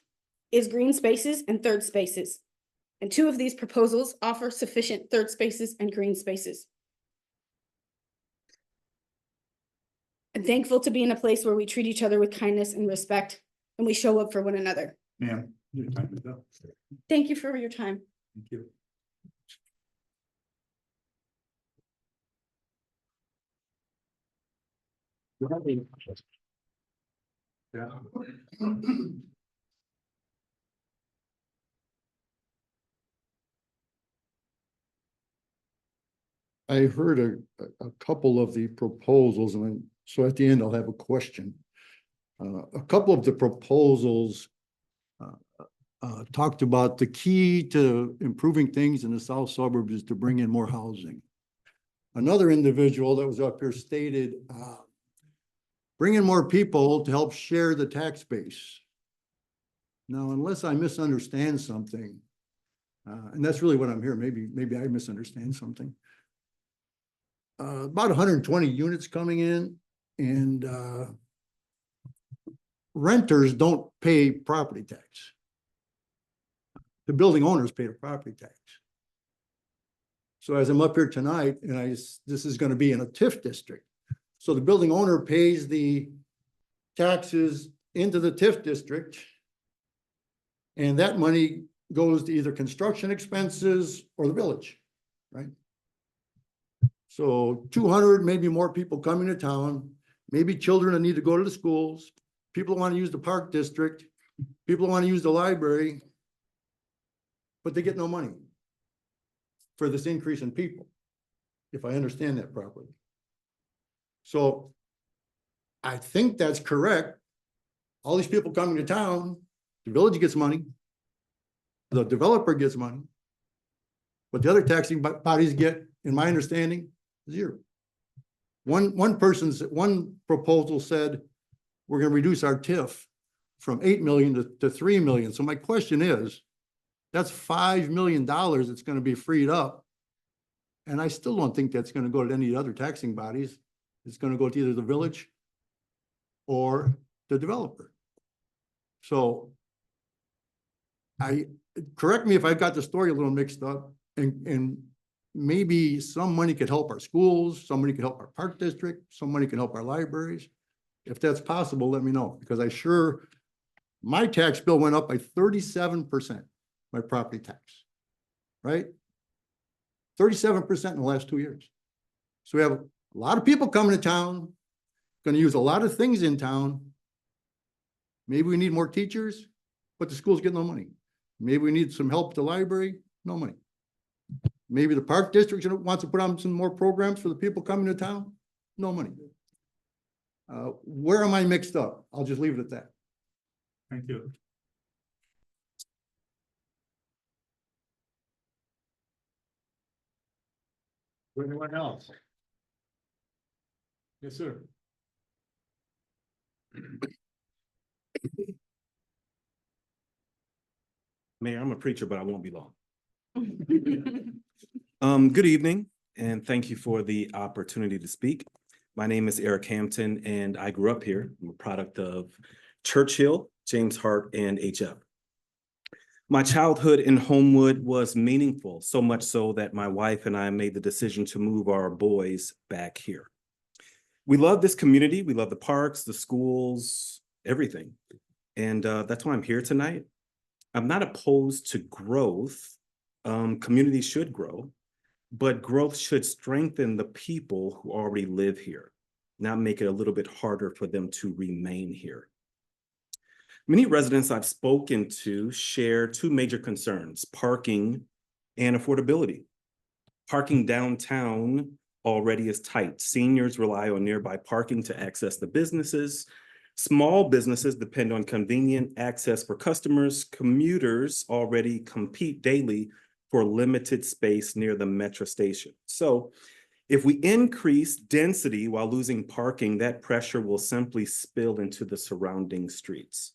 is green spaces and third spaces. And two of these proposals offer sufficient third spaces and green spaces. I'm thankful to be in a place where we treat each other with kindness and respect, and we show up for one another. Ma'am, your time is up. Thank you for your time. Thank you. Yeah. I heard a couple of the proposals, and so at the end, I'll have a question. A couple of the proposals talked about the key to improving things in the south suburbs is to bring in more housing. Another individual that was up here stated, bring in more people to help share the tax base. Now, unless I misunderstand something, and that's really what I'm hearing, maybe I misunderstand something. About 120 units coming in, and renters don't pay property tax. The building owners pay the property tax. So as I'm up here tonight, and this is going to be in a TIF district. So the building owner pays the taxes into the TIF district, and that money goes to either construction expenses or the village, right? So 200, maybe more people coming to town, maybe children that need to go to the schools, people who want to use the park district, people who want to use the library, but they get no money for this increase in people, if I understand that properly. So I think that's correct. All these people coming to town, the village gets money, the developer gets money, but the other taxing bodies get, in my understanding, zero. One proposal said, we're going to reduce our TIF from 8 million to 3 million. So my question is, that's $5 million that's going to be freed up. And I still don't think that's going to go to any other taxing bodies. It's going to go to either the village or the developer. So correct me if I got the story a little mixed up, and maybe some money could help our schools, some money could help our park district, some money can help our libraries. If that's possible, let me know, because my tax bill went up by 37%, my property tax, right? 37% in the last 2 years. So we have a lot of people coming to town, gonna use a lot of things in town. Maybe we need more teachers, but the schools get no money. Maybe we need some help at the library, no money. Maybe the park district wants to put on some more programs for the people coming to town, no money. Where am I mixed up? I'll just leave it at that. Thank you. Anyone else? Yes, sir. Mayor, I'm a preacher, but I won't be long. Good evening, and thank you for the opportunity to speak. My name is Eric Hampton, and I grew up here. I'm a product of Churchill, James Hart, and HF. My childhood in Homewood was meaningful, so much so that my wife and I made the decision to move our boys back here. We love this community. We love the parks, the schools, everything. And that's why I'm here tonight. I'm not opposed to growth. Communities should grow, but growth should strengthen the people who already live here, not make it a little bit harder for them to remain here. Many residents I've spoken to share two major concerns: parking and affordability. Parking downtown already is tight. Seniors rely on nearby parking to access the businesses. Small businesses depend on convenient access for customers. Commuters already compete daily for limited space near the metro station. So if we increase density while losing parking, that pressure will simply spill into the surrounding streets.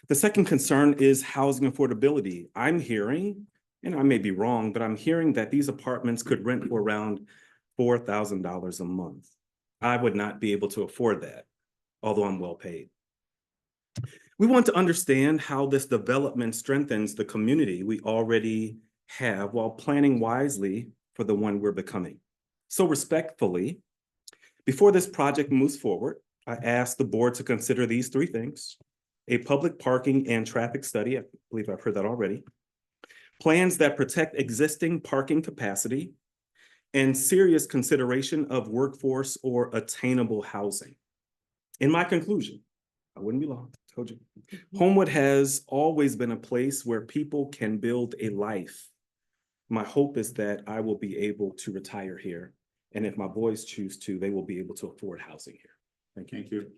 The second concern is housing affordability. I'm hearing, and I may be wrong, but I'm hearing that these apartments could rent for around $4,000 a month. I would not be able to afford that, although I'm well paid. We want to understand how this development strengthens the community we already have while planning wisely for the one we're becoming. So respectfully, before this project moves forward, I ask the board to consider these three things: a public parking and traffic study, I believe I've heard that already, plans that protect existing parking capacity, and serious consideration of workforce or attainable housing. In my conclusion, I wouldn't be long, told you. Homewood has always been a place where people can build a life. My hope is that I will be able to retire here, and if my boys choose to, they will be able to afford housing here. Thank you. Thank you.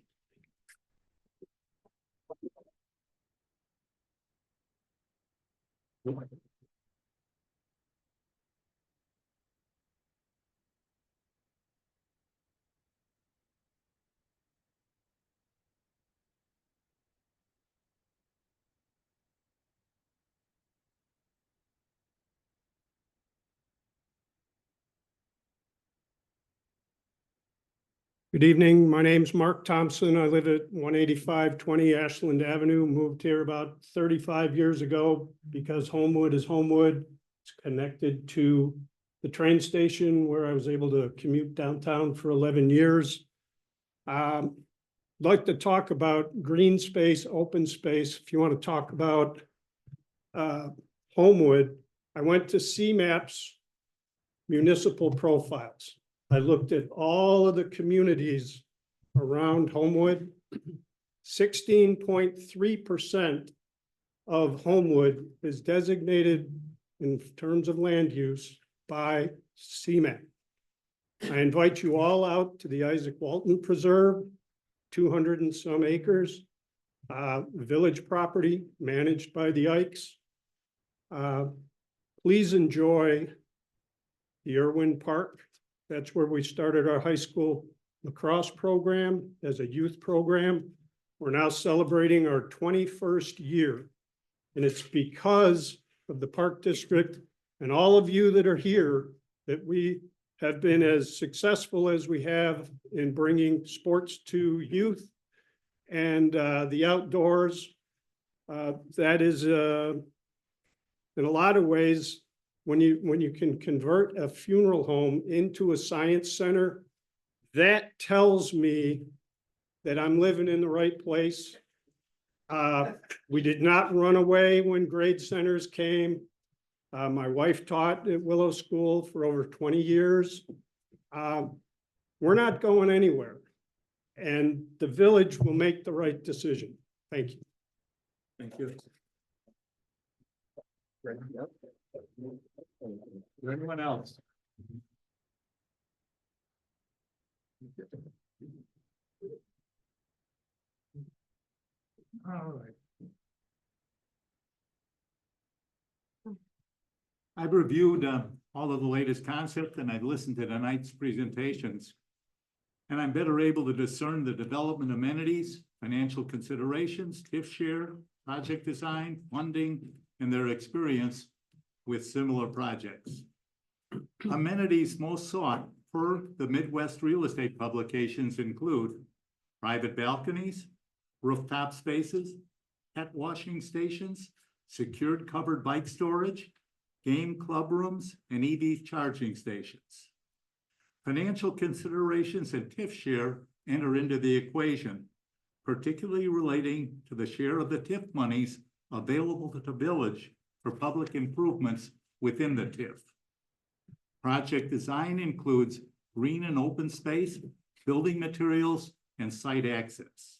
Good evening. My name's Mark Thompson. I live at 18520 Ashland Avenue. Moved here about 35 years ago because Homewood is Homewood. It's connected to the train station where I was able to commute downtown for 11 years. I'd like to talk about green space, open space. If you want to talk about Homewood, I went to CMAP's municipal profiles. I looked at all of the communities around Homewood. 16.3% of Homewood is designated in terms of land use by CMAP. I invite you all out to the Isaac Walton Preserve, 200 and some acres, village property managed by the Ikes. Please enjoy the Irwin Park. That's where we started our high school lacrosse program as a youth program. We're now celebrating our 21st year. And it's because of the Park District and all of you that are here that we have been as successful as we have in bringing sports to youth and the outdoors. That is, in a lot of ways, when you can convert a funeral home into a science center, that tells me that I'm living in the right place. We did not run away when grade centers came. My wife taught at Willow School for over 20 years. We're not going anywhere. And the village will make the right decision. Thank you. Thank you. Is there anyone else? All right. I've reviewed all of the latest concepts and I've listened to tonight's presentations. And I'm better able to discern the development amenities, financial considerations, TIF share, project design, funding, and their experience with similar projects. Amenities most sought per the Midwest real estate publications include private balconies, rooftop spaces, pet washing stations, secured covered bike storage, game club rooms, and EV charging stations. Financial considerations and TIF share enter into the equation, particularly relating to the share of the TIF monies available to the village for public improvements within the TIF. Project design includes green and open space, building materials, and site access.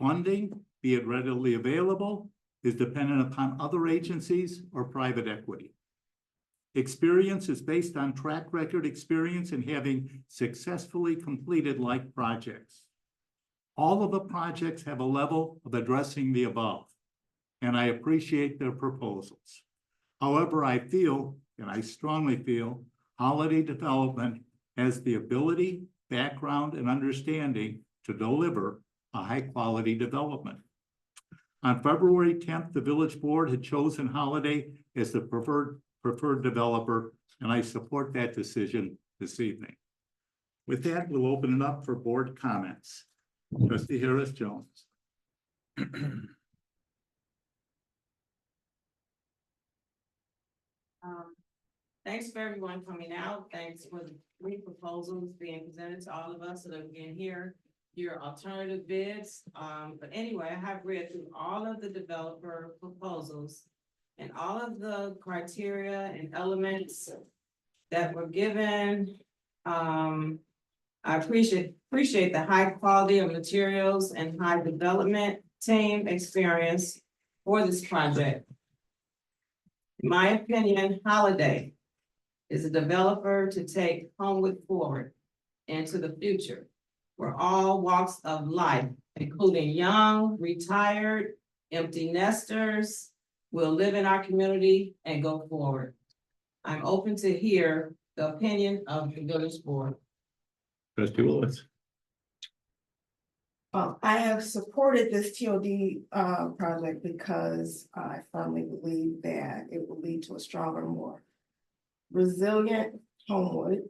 Funding, be it readily available, is dependent upon other agencies or private equity. Experience is based on track record experience in having successfully completed like projects. All of the projects have a level of addressing the above, and I appreciate their proposals. However, I feel, and I strongly feel, Holiday Development has the ability, background, and understanding to deliver a high-quality development. On February 10th, the village board had chosen Holiday as the preferred developer, and I support that decision this evening. With that, we'll open it up for board comments. Trustee Harris Jones. Thanks for everyone coming out. Thanks for the three proposals being presented to all of us so that we can hear your alternative bids. But anyway, I have read through all of the developer proposals and all of the criteria and elements that were given. I appreciate the high quality of materials and high development team experience for this project. In my opinion, Holiday is a developer to take Homewood forward into the future, where all walks of life, including young, retired, empty nesters, will live in our community and go forward. I'm open to hear the opinion of the village board. Trustee Willis. I have supported this TOD project because I firmly believe that it will lead to a stronger, more resilient Homewood.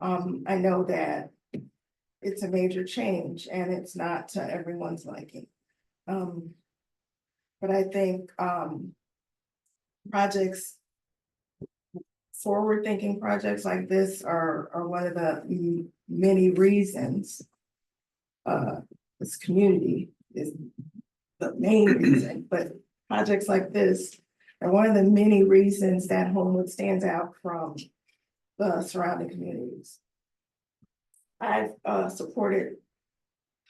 I know that it's a major change and it's not to everyone's liking. But I think projects, forward-thinking projects like this are one of the many reasons this community is the main reason, but projects like this are one of the many reasons that Homewood stands out from the surrounding communities. I've supported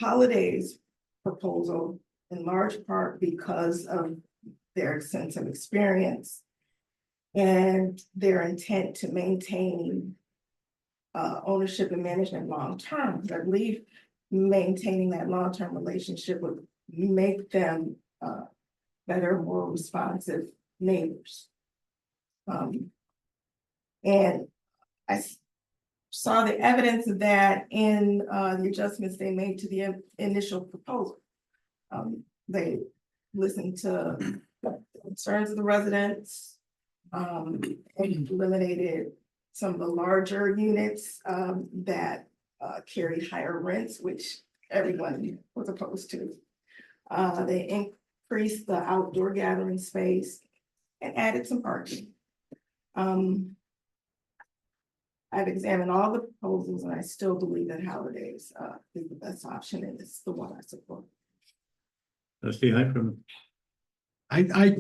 Holiday's proposal in large part because of their extensive experience and their intent to maintain ownership and management long-term. I believe maintaining that long-term relationship would make them better, more responsive neighbors. And I saw the evidence of that in the adjustments they made to the initial proposal. They listened to the concerns of the residents, and eliminated some of the larger units that carry higher rents, which everyone was opposed to. They increased the outdoor gathering space and added some parking. I've examined all the proposals and I still believe that Holidays is the best option and it's the one I support. Trustee Hyperman. I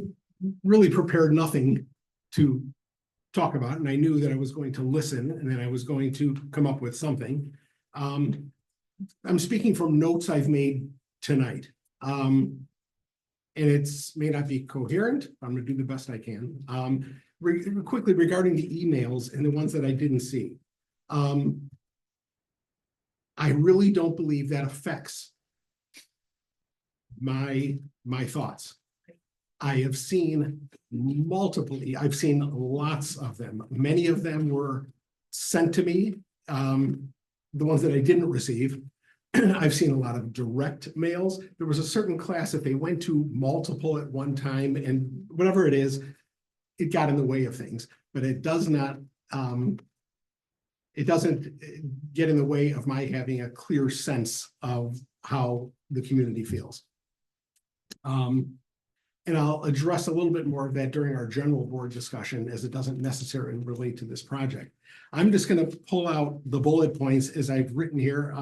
really prepared nothing to talk about, and I knew that I was going to listen and then I was going to come up with something. I'm speaking from notes I've made tonight. And it's may not be coherent. I'm gonna do the best I can. Quickly regarding the emails and the ones that I didn't see. I really don't believe that affects my thoughts. I have seen I've seen lots of them. Many of them were sent to me. The ones that I didn't receive, I've seen a lot of direct mails. There was a certain class, if they went to multiple at one time and whatever it is, it got in the way of things, but it does not, it doesn't get in the way of my having a clear sense of how the community feels. And I'll address a little bit more of that during our general board discussion, as it doesn't necessarily relate to this project. I'm just going to pull out the bullet points as I've written here.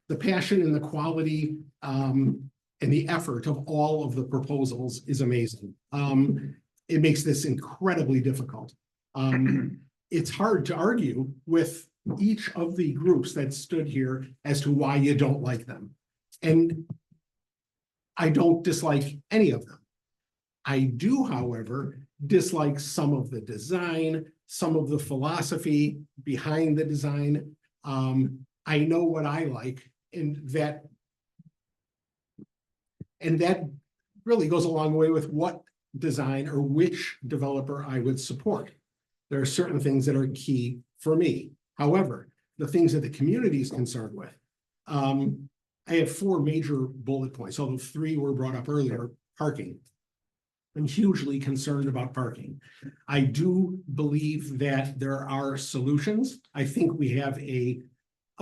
The passion and the quality and the effort of all of the proposals is amazing. It makes this incredibly difficult. It's hard to argue with each of the groups that stood here as to why you don't like them. And I don't dislike any of them. I do, however, dislike some of the design, some of the philosophy behind the design. I know what I like, and that really goes a long way with what design or which developer I would support. There are certain things that are key for me. However, the things that the community is concerned with, I have 4 major bullet points, although 3 were brought up earlier. Parking. I'm hugely concerned about parking. I do believe that there are solutions. I think we have a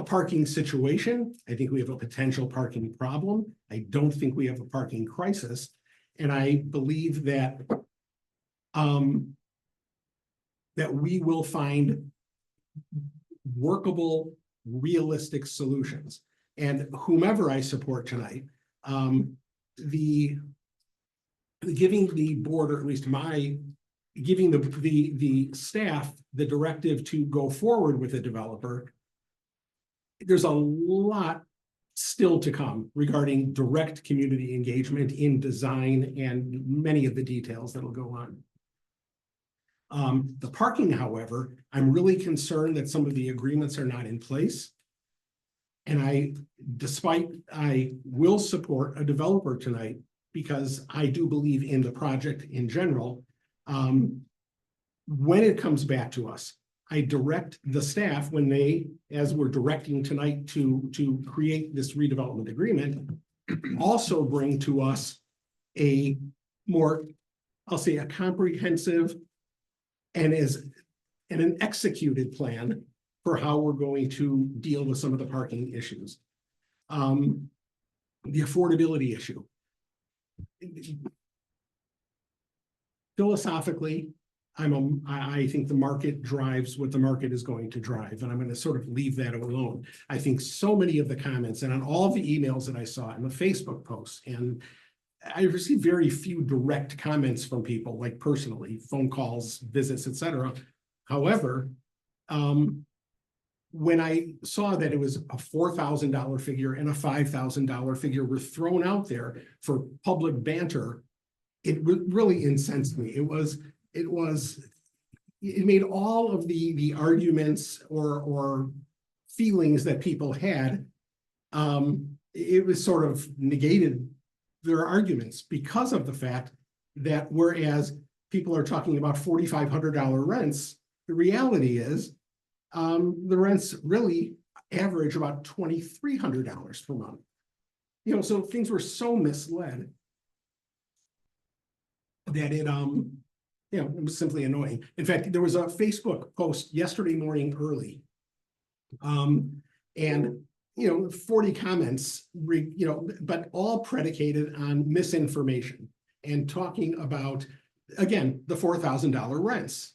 parking situation. I think we have a potential parking problem. I don't think we have a parking crisis. And I believe that that we will find workable, realistic solutions. And whomever I support tonight, giving the board, or at least giving the staff the directive to go forward with a developer, there's a lot still to come regarding direct community engagement in design and many of the details that'll go on. The parking, however, I'm really concerned that some of the agreements are not in place. And despite I will support a developer tonight, because I do believe in the project in general. When it comes back to us, I direct the staff when as we're directing tonight to create this redevelopment agreement, also bring to us a more, I'll say, a comprehensive and an executed plan for how we're going to deal with some of the parking issues. The affordability issue. Philosophically, I think the market drives what the market is going to drive, and I'm going to sort of leave that alone. I think so many of the comments and on all the emails that I saw and the Facebook posts, and I received very few direct comments from people, like personally, phone calls, visits, etc. However, when I saw that it was a $4,000 figure and a $5,000 figure were thrown out there for public banter, it really incensed me. It made all of the arguments or feelings that people had, it was sort of negated their arguments because of the fact that whereas people are talking about $4,500 rents, the reality is the rents really average about $2,300 per month. So things were so misled that it was simply annoying. In fact, there was a Facebook post yesterday morning early, and 40 comments, but all predicated on misinformation and talking about, again, the $4,000 rents.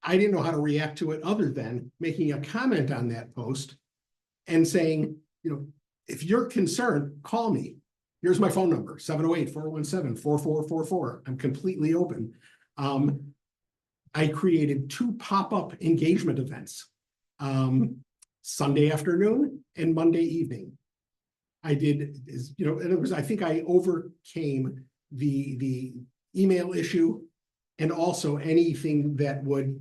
I didn't know how to react to it other than making a comment on that post and saying, if you're concerned, call me. Here's my phone number, 708-417-4444. I'm completely open. I created 2 pop-up engagement events, Sunday afternoon and Monday evening. I did, and it was, I think I overcame the email issue and also anything that would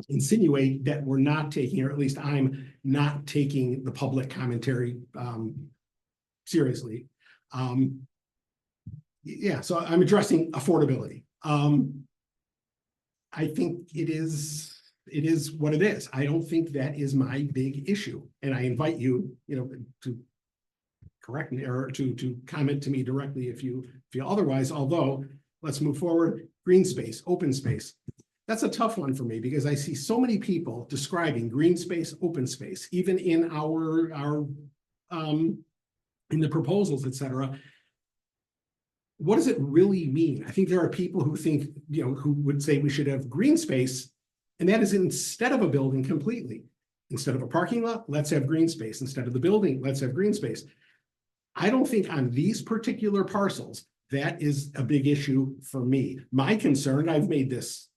insinuate that we're not taking, or at least I'm not taking the public commentary seriously. Yeah, so I'm addressing affordability. I think it is what it is. I don't think that is my big issue. And I invite you, to correct me or to comment to me directly if you feel otherwise, although let's move forward. Green space, open space. That's a tough one for me because I see so many people describing green space, open space, even in our in the proposals, et cetera. What does it really mean? I think there are people who think, who would say we should have green space, and that is instead of a building completely. Instead of a parking lot, let's have green space. Instead of the building, let's have green space. I don't think on these particular parcels, that is a big issue for me. My concern, I've made this,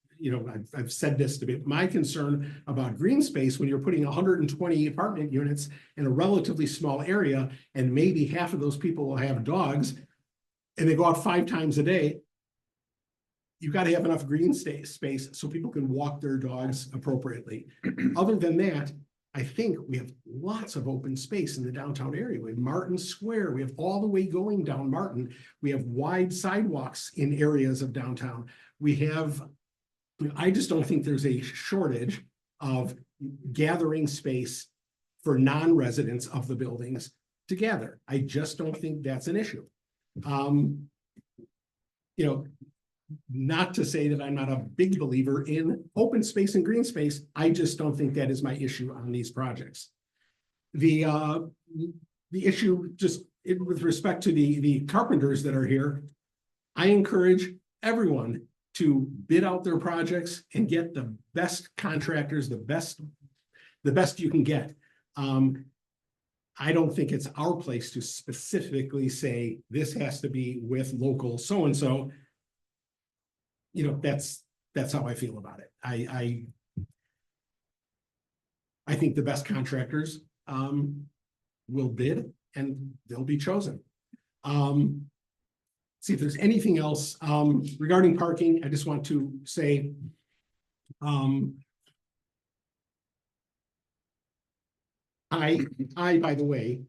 I've said this to be, my concern about green space when you're putting 120 apartment units in a relatively small area, and maybe half of those people will have dogs, and they go out 5 times a day, you've got to have enough green space so people can walk their dogs appropriately. Other than that, I think we have lots of open space in the downtown area. We have Martin Square. We have all the way going down Martin. We have wide sidewalks in areas of downtown. We have, I just don't think there's a shortage of gathering space for non-residents of the buildings to gather. I just don't think that's an issue. Not to say that I'm not a big believer in open space and green space. I just don't think that is my issue on these projects. The issue with respect to the carpenters that are here, I encourage everyone to bid out their projects and get the best contractors, the best you can get. I don't think it's our place to specifically say this has to be with local so-and-so. That's how I feel about it. I think the best contractors will bid and they'll be chosen. See if there's anything else regarding parking. I just want to say I, by the way,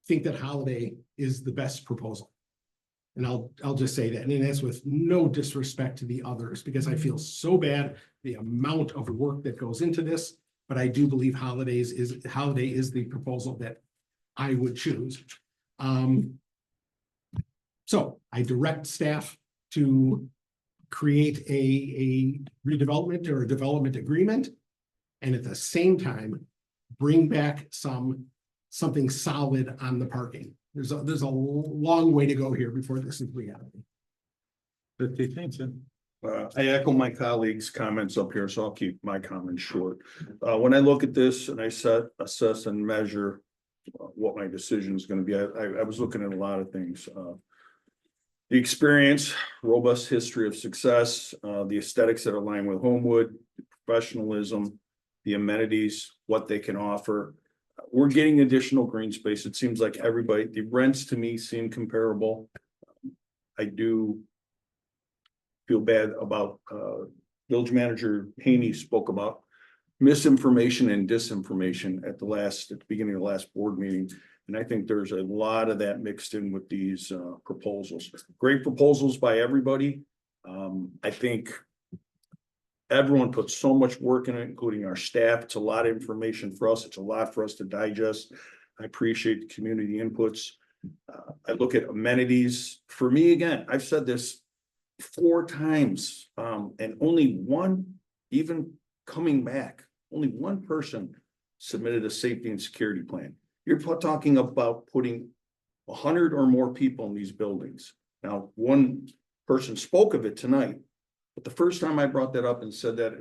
think that Holiday is the best proposal. And I'll just say that, and that's with no disrespect to the others, because I feel so bad the amount of work that goes into this, but I do believe Holiday is the proposal that I would choose. So I direct staff to create a redevelopment or a development agreement, and at the same time, bring back something solid on the parking. There's a long way to go here before this is reality. I echo my colleagues' comments up here, so I'll keep my comments short. When I look at this and I assess and measure what my decision is going to be, I was looking at a lot of things. The experience, robust history of success, the aesthetics that align with Homewood, professionalism, the amenities, what they can offer. We're getting additional green space. It seems like everybody, the rents to me seem comparable. I do feel bad about, village manager Haney spoke about misinformation and disinformation at the beginning of the last board meeting. And I think there's a lot of that mixed in with these proposals. Great proposals by everybody. I think everyone puts so much work in it, including our staff. It's a lot of information for us. It's a lot for us to digest. I appreciate the community inputs. I look at amenities. For me, again, I've said this 4 times, and only one, even coming back, only one person submitted a safety and security plan. You're talking about putting 100 or more people in these buildings. Now, one person spoke of it tonight. But the first time I brought that up and said that,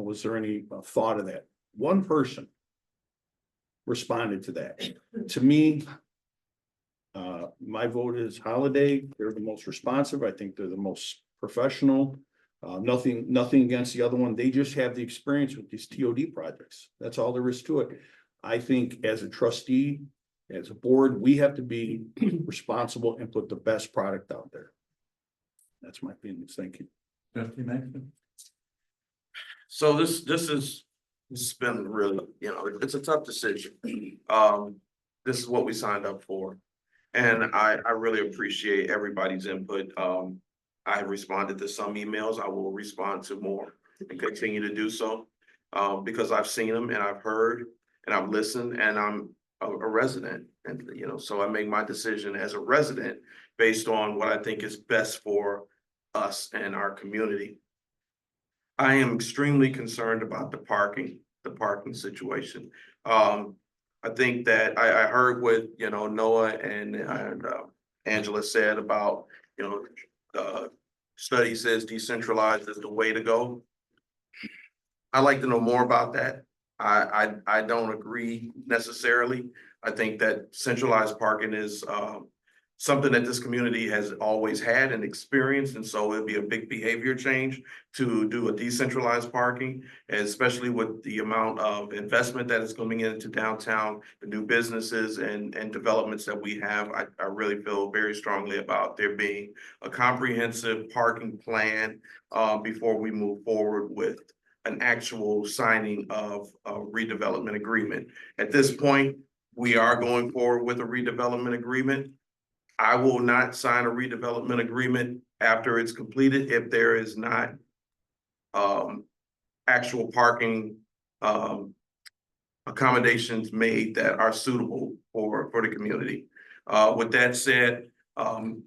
was there any thought of that? One person. responded to that. To me, my vote is Holiday. They're the most responsive. I think they're the most professional. Nothing against the other one. They just have the experience with these TOD projects. That's all there is to it. I think as a trustee, as a board, we have to be responsible and put the best product out there. That's my opinions. Thank you. So this has been really, it's a tough decision. This is what we signed up for. And I really appreciate everybody's input. I have responded to some emails. I will respond to more and continue to do so. Because I've seen them and I've heard and I've listened and I'm a resident. And, so I make my decision as a resident based on what I think is best for us and our community. I am extremely concerned about the parking situation. I think that I heard what, Noah and Angela said about, study says decentralized is the way to go. I'd like to know more about that. I don't agree necessarily. I think that centralized parking is something that this community has always had and experienced. And so it'd be a big behavior change to do a decentralized parking, especially with the amount of investment that is coming into downtown, the new businesses and developments that we have. I really feel very strongly about there being a comprehensive parking plan before we move forward with an actual signing of a redevelopment agreement. At this point, we are going forward with a redevelopment agreement. I will not sign a redevelopment agreement after it's completed if there is not actual parking accommodations made that are suitable for the community. With that said,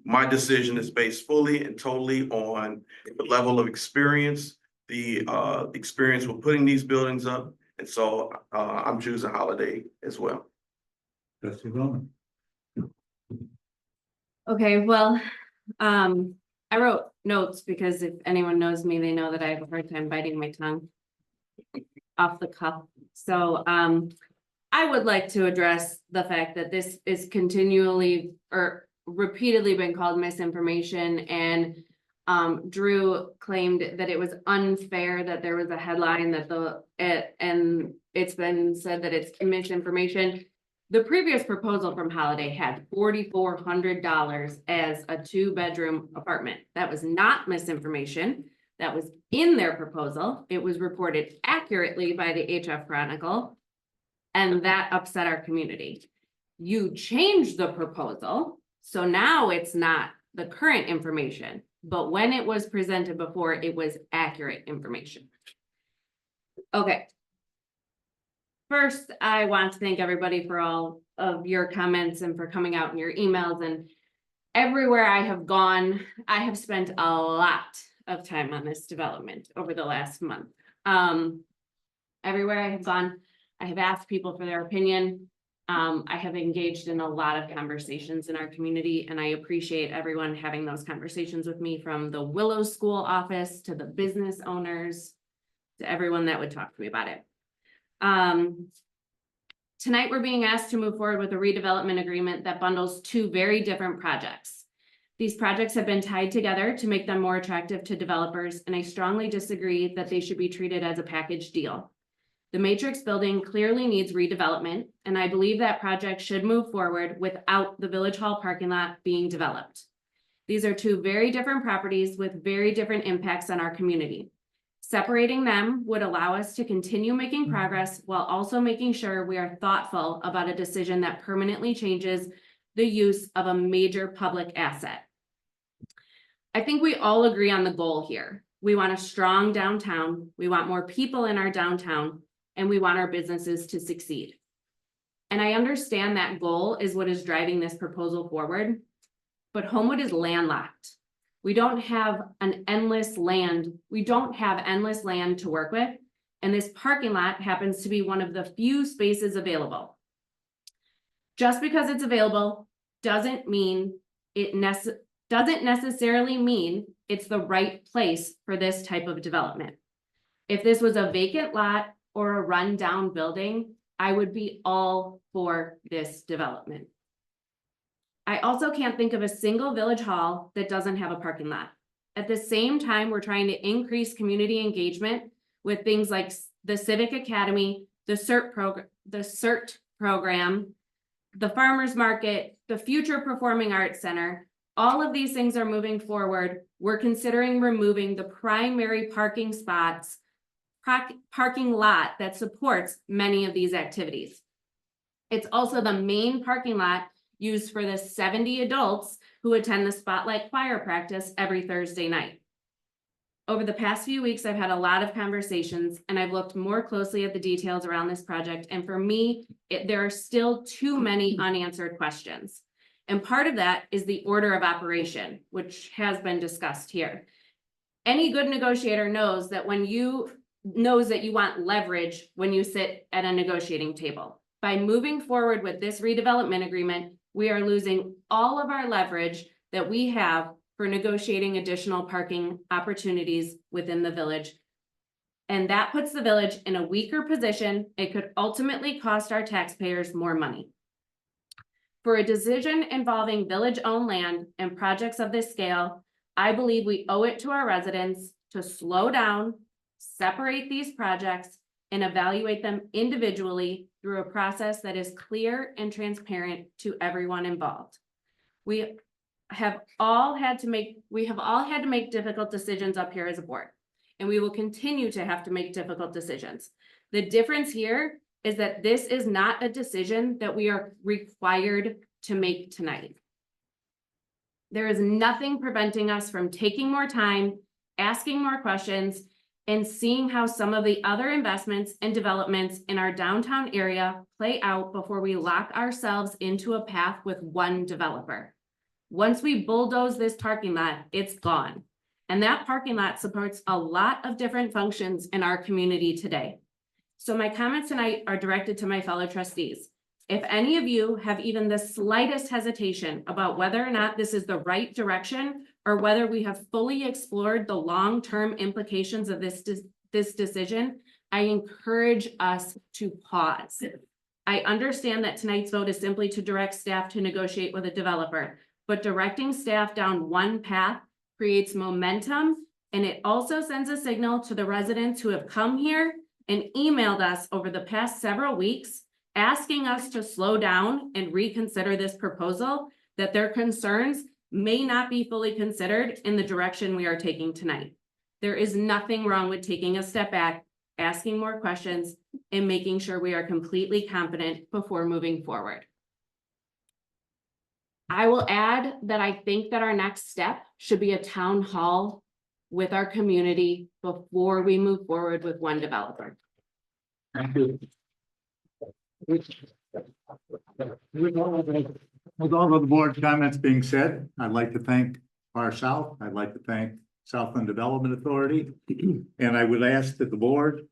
my decision is based fully and totally on the level of experience, the experience with putting these buildings up. And so I'm choosing Holiday as well. Trustee Bowman. Okay, well, I wrote notes because if anyone knows me, they know that I have a hard time biting my tongue off the cuff. So I would like to address the fact that this is continually or repeatedly been called misinformation, and Drew claimed that it was unfair that there was a headline that and it's been said that it's misinformation. The previous proposal from Holiday had $4,400 as a 2-bedroom apartment. That was not misinformation. That was in their proposal. It was reported accurately by the HF Chronicle, and that upset our community. You changed the proposal, so now it's not the current information, but when it was presented before, it was accurate information. Okay. First, I want to thank everybody for all of your comments and for coming out in your emails. And everywhere I have gone, I have spent a lot of time on this development over the last month. Everywhere I have gone, I have asked people for their opinion. I have engaged in a lot of conversations in our community, and I appreciate everyone having those conversations with me, from the Willow School office to the business owners, to everyone that would talk to me about it. Tonight, we're being asked to move forward with a redevelopment agreement that bundles 2 very different projects. These projects have been tied together to make them more attractive to developers, and I strongly disagree that they should be treated as a package deal. The Matrix building clearly needs redevelopment, and I believe that project should move forward without the Village Hall parking lot being developed. These are 2 very different properties with very different impacts on our community. Separating them would allow us to continue making progress while also making sure we are thoughtful about a decision that permanently changes the use of a major public asset. I think we all agree on the goal here. We want a strong downtown, we want more people in our downtown, and we want our businesses to succeed. And I understand that goal is what is driving this proposal forward, but Homewood is landlocked. We don't have endless land to work with, and this parking lot happens to be one of the few spaces available. Just because it's available doesn't necessarily mean it's the right place for this type of development. If this was a vacant lot or a rundown building, I would be all for this development. I also can't think of a single village hall that doesn't have a parking lot. At the same time, we're trying to increase community engagement with things like the Civic Academy, the CERT program, the farmers market, the future performing arts center. All of these things are moving forward. We're considering removing the primary parking spots, parking lot that supports many of these activities. It's also the main parking lot used for the 70 adults who attend the Spotlight Choir practice every Thursday night. Over the past few weeks, I've had a lot of conversations and I've looked more closely at the details around this project. And for me, there are still too many unanswered questions. And part of that is the order of operation, which has been discussed here. Any good negotiator knows that you want leverage when you sit at a negotiating table. By moving forward with this redevelopment agreement, we are losing all of our leverage that we have for negotiating additional parking opportunities within the village. And that puts the village in a weaker position. It could ultimately cost our taxpayers more money. For a decision involving village-owned land and projects of this scale, I believe we owe it to our residents to slow down, separate these projects, and evaluate them individually through a process that is clear and transparent to everyone involved. We have all had to make difficult decisions up here as a board, and we will continue to have to make difficult decisions. The difference here is that this is not a decision that we are required to make tonight. There is nothing preventing us from taking more time, asking more questions, and seeing how some of the other investments and developments in our downtown area play out before we lock ourselves into a path with one developer. Once we bulldoze this parking lot, it's gone. And that parking lot supports a lot of different functions in our community today. So my comments tonight are directed to my fellow trustees. If any of you have even the slightest hesitation about whether or not this is the right direction, or whether we have fully explored the long-term implications of this decision, I encourage us to pause. I understand that tonight's vote is simply to direct staff to negotiate with a developer, but directing staff down one path creates momentum, and it also sends a signal to the residents who have come here and emailed us over the past several weeks, asking us to slow down and reconsider this proposal, that their concerns may not be fully considered in the direction we are taking tonight. There is nothing wrong with taking a step back, asking more questions, and making sure we are completely confident before moving forward. I will add that I think that our next step should be a town hall with our community before we move forward with one developer. Thank you. With all of the board comments being said, I'd like to thank Far South. I'd like to thank Southland Development Authority. And I would ask that the board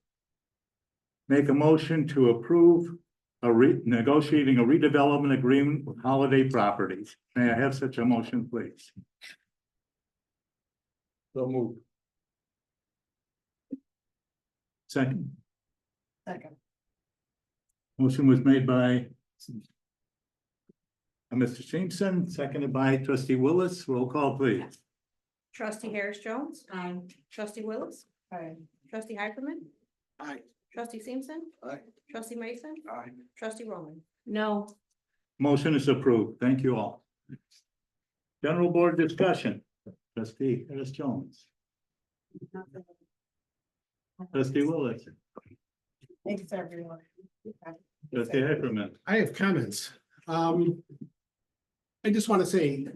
make a motion to approve negotiating a redevelopment agreement with Holiday Properties. May I have such a motion, please? So moved. Second. Second. Motion was made by Mr. Jameson, seconded by Trustee Willis. Roll call, please. Trustee Harris Jones. Aye. Trustee Willis. Aye. Trustee Hyperman. Aye. Trustee Simpson. Aye. Trustee Mason. Aye. Trustee Roman. No. Motion is approved. Thank you all. General board discussion. Trustee Harris Jones. Trustee Willis. Thanks, everyone. Trustee Hyperman. I have comments. I just want to say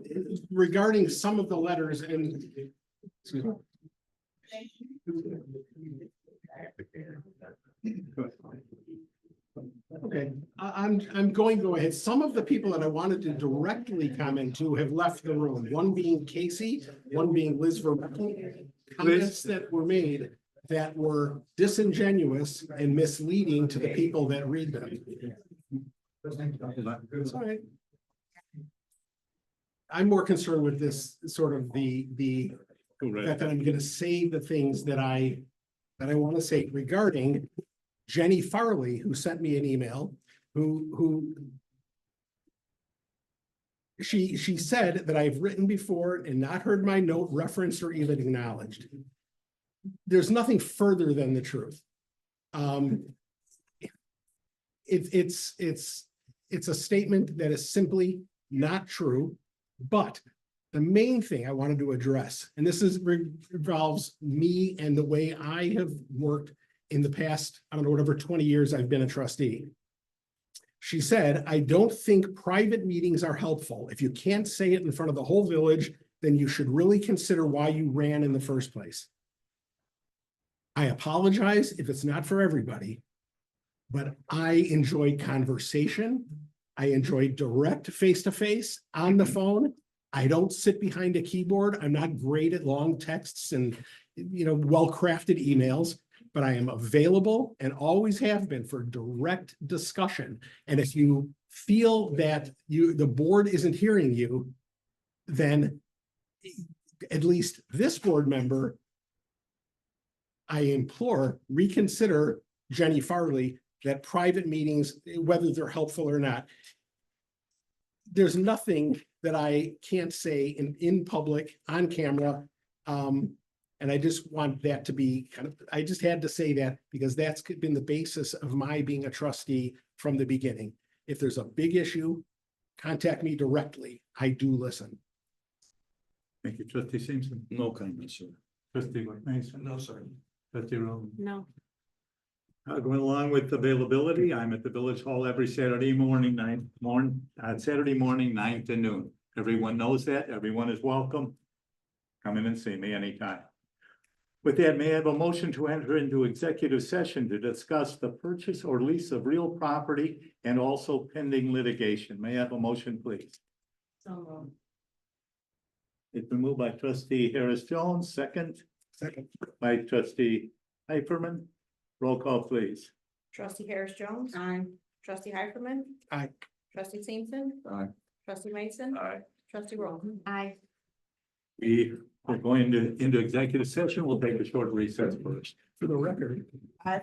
regarding some of the letters and. Excuse me. Okay, I'm going to go ahead. Some of the people that I wanted to directly comment to have left the room, one being Casey, one being Liz Vermecke. Comments that were made that were disingenuous and misleading to the people that read them. It's all right. I'm more concerned with this sort of the fact that I'm gonna say the things that I want to say regarding Jenny Farley, who sent me an email, who she said that I've written before and not heard my note referenced or even acknowledged. There's nothing further than the truth. It's a statement that is simply not true, but the main thing I wanted to address, and this involves me and the way I have worked in the past, I don't know, whatever 20 years I've been a trustee. She said, I don't think private meetings are helpful. If you can't say it in front of the whole village, then you should really consider why you ran in the first place. I apologize if it's not for everybody, but I enjoy conversation. I enjoy direct face-to-face on the phone. I don't sit behind a keyboard. I'm not great at long texts and, well-crafted emails, but I am available and always have been for direct discussion. And if you feel that the board isn't hearing you, then at least this board member, I implore, reconsider Jenny Farley, that private meetings, whether they're helpful or not, there's nothing that I can't say in public, on camera. And I just want that to be I just had to say that because that's been the basis of my being a trustee from the beginning. If there's a big issue, contact me directly. I do listen. Thank you, trustee Simpson. No comment, sir. Trustee Mason. No, sir. Trustee Rowan. No. Going along with availability, I'm at the Village Hall every Saturday morning, 9 to noon. Everyone knows that. Everyone is welcome. Come in and see me anytime. With that, may I have a motion to enter into executive session to discuss the purchase or lease of real property and also pending litigation? May I have a motion, please? So, It's been moved by trustee Harris Jones, second by trustee Hyperman. Roll call, please. Trustee Harris Jones. aye. Trustee Hyperman. Aye. Trustee Simpson. Aye. Trustee Mason. Aye. Trustee Roll. Aye. We are going into executive session. We'll take a short recess first. For the record,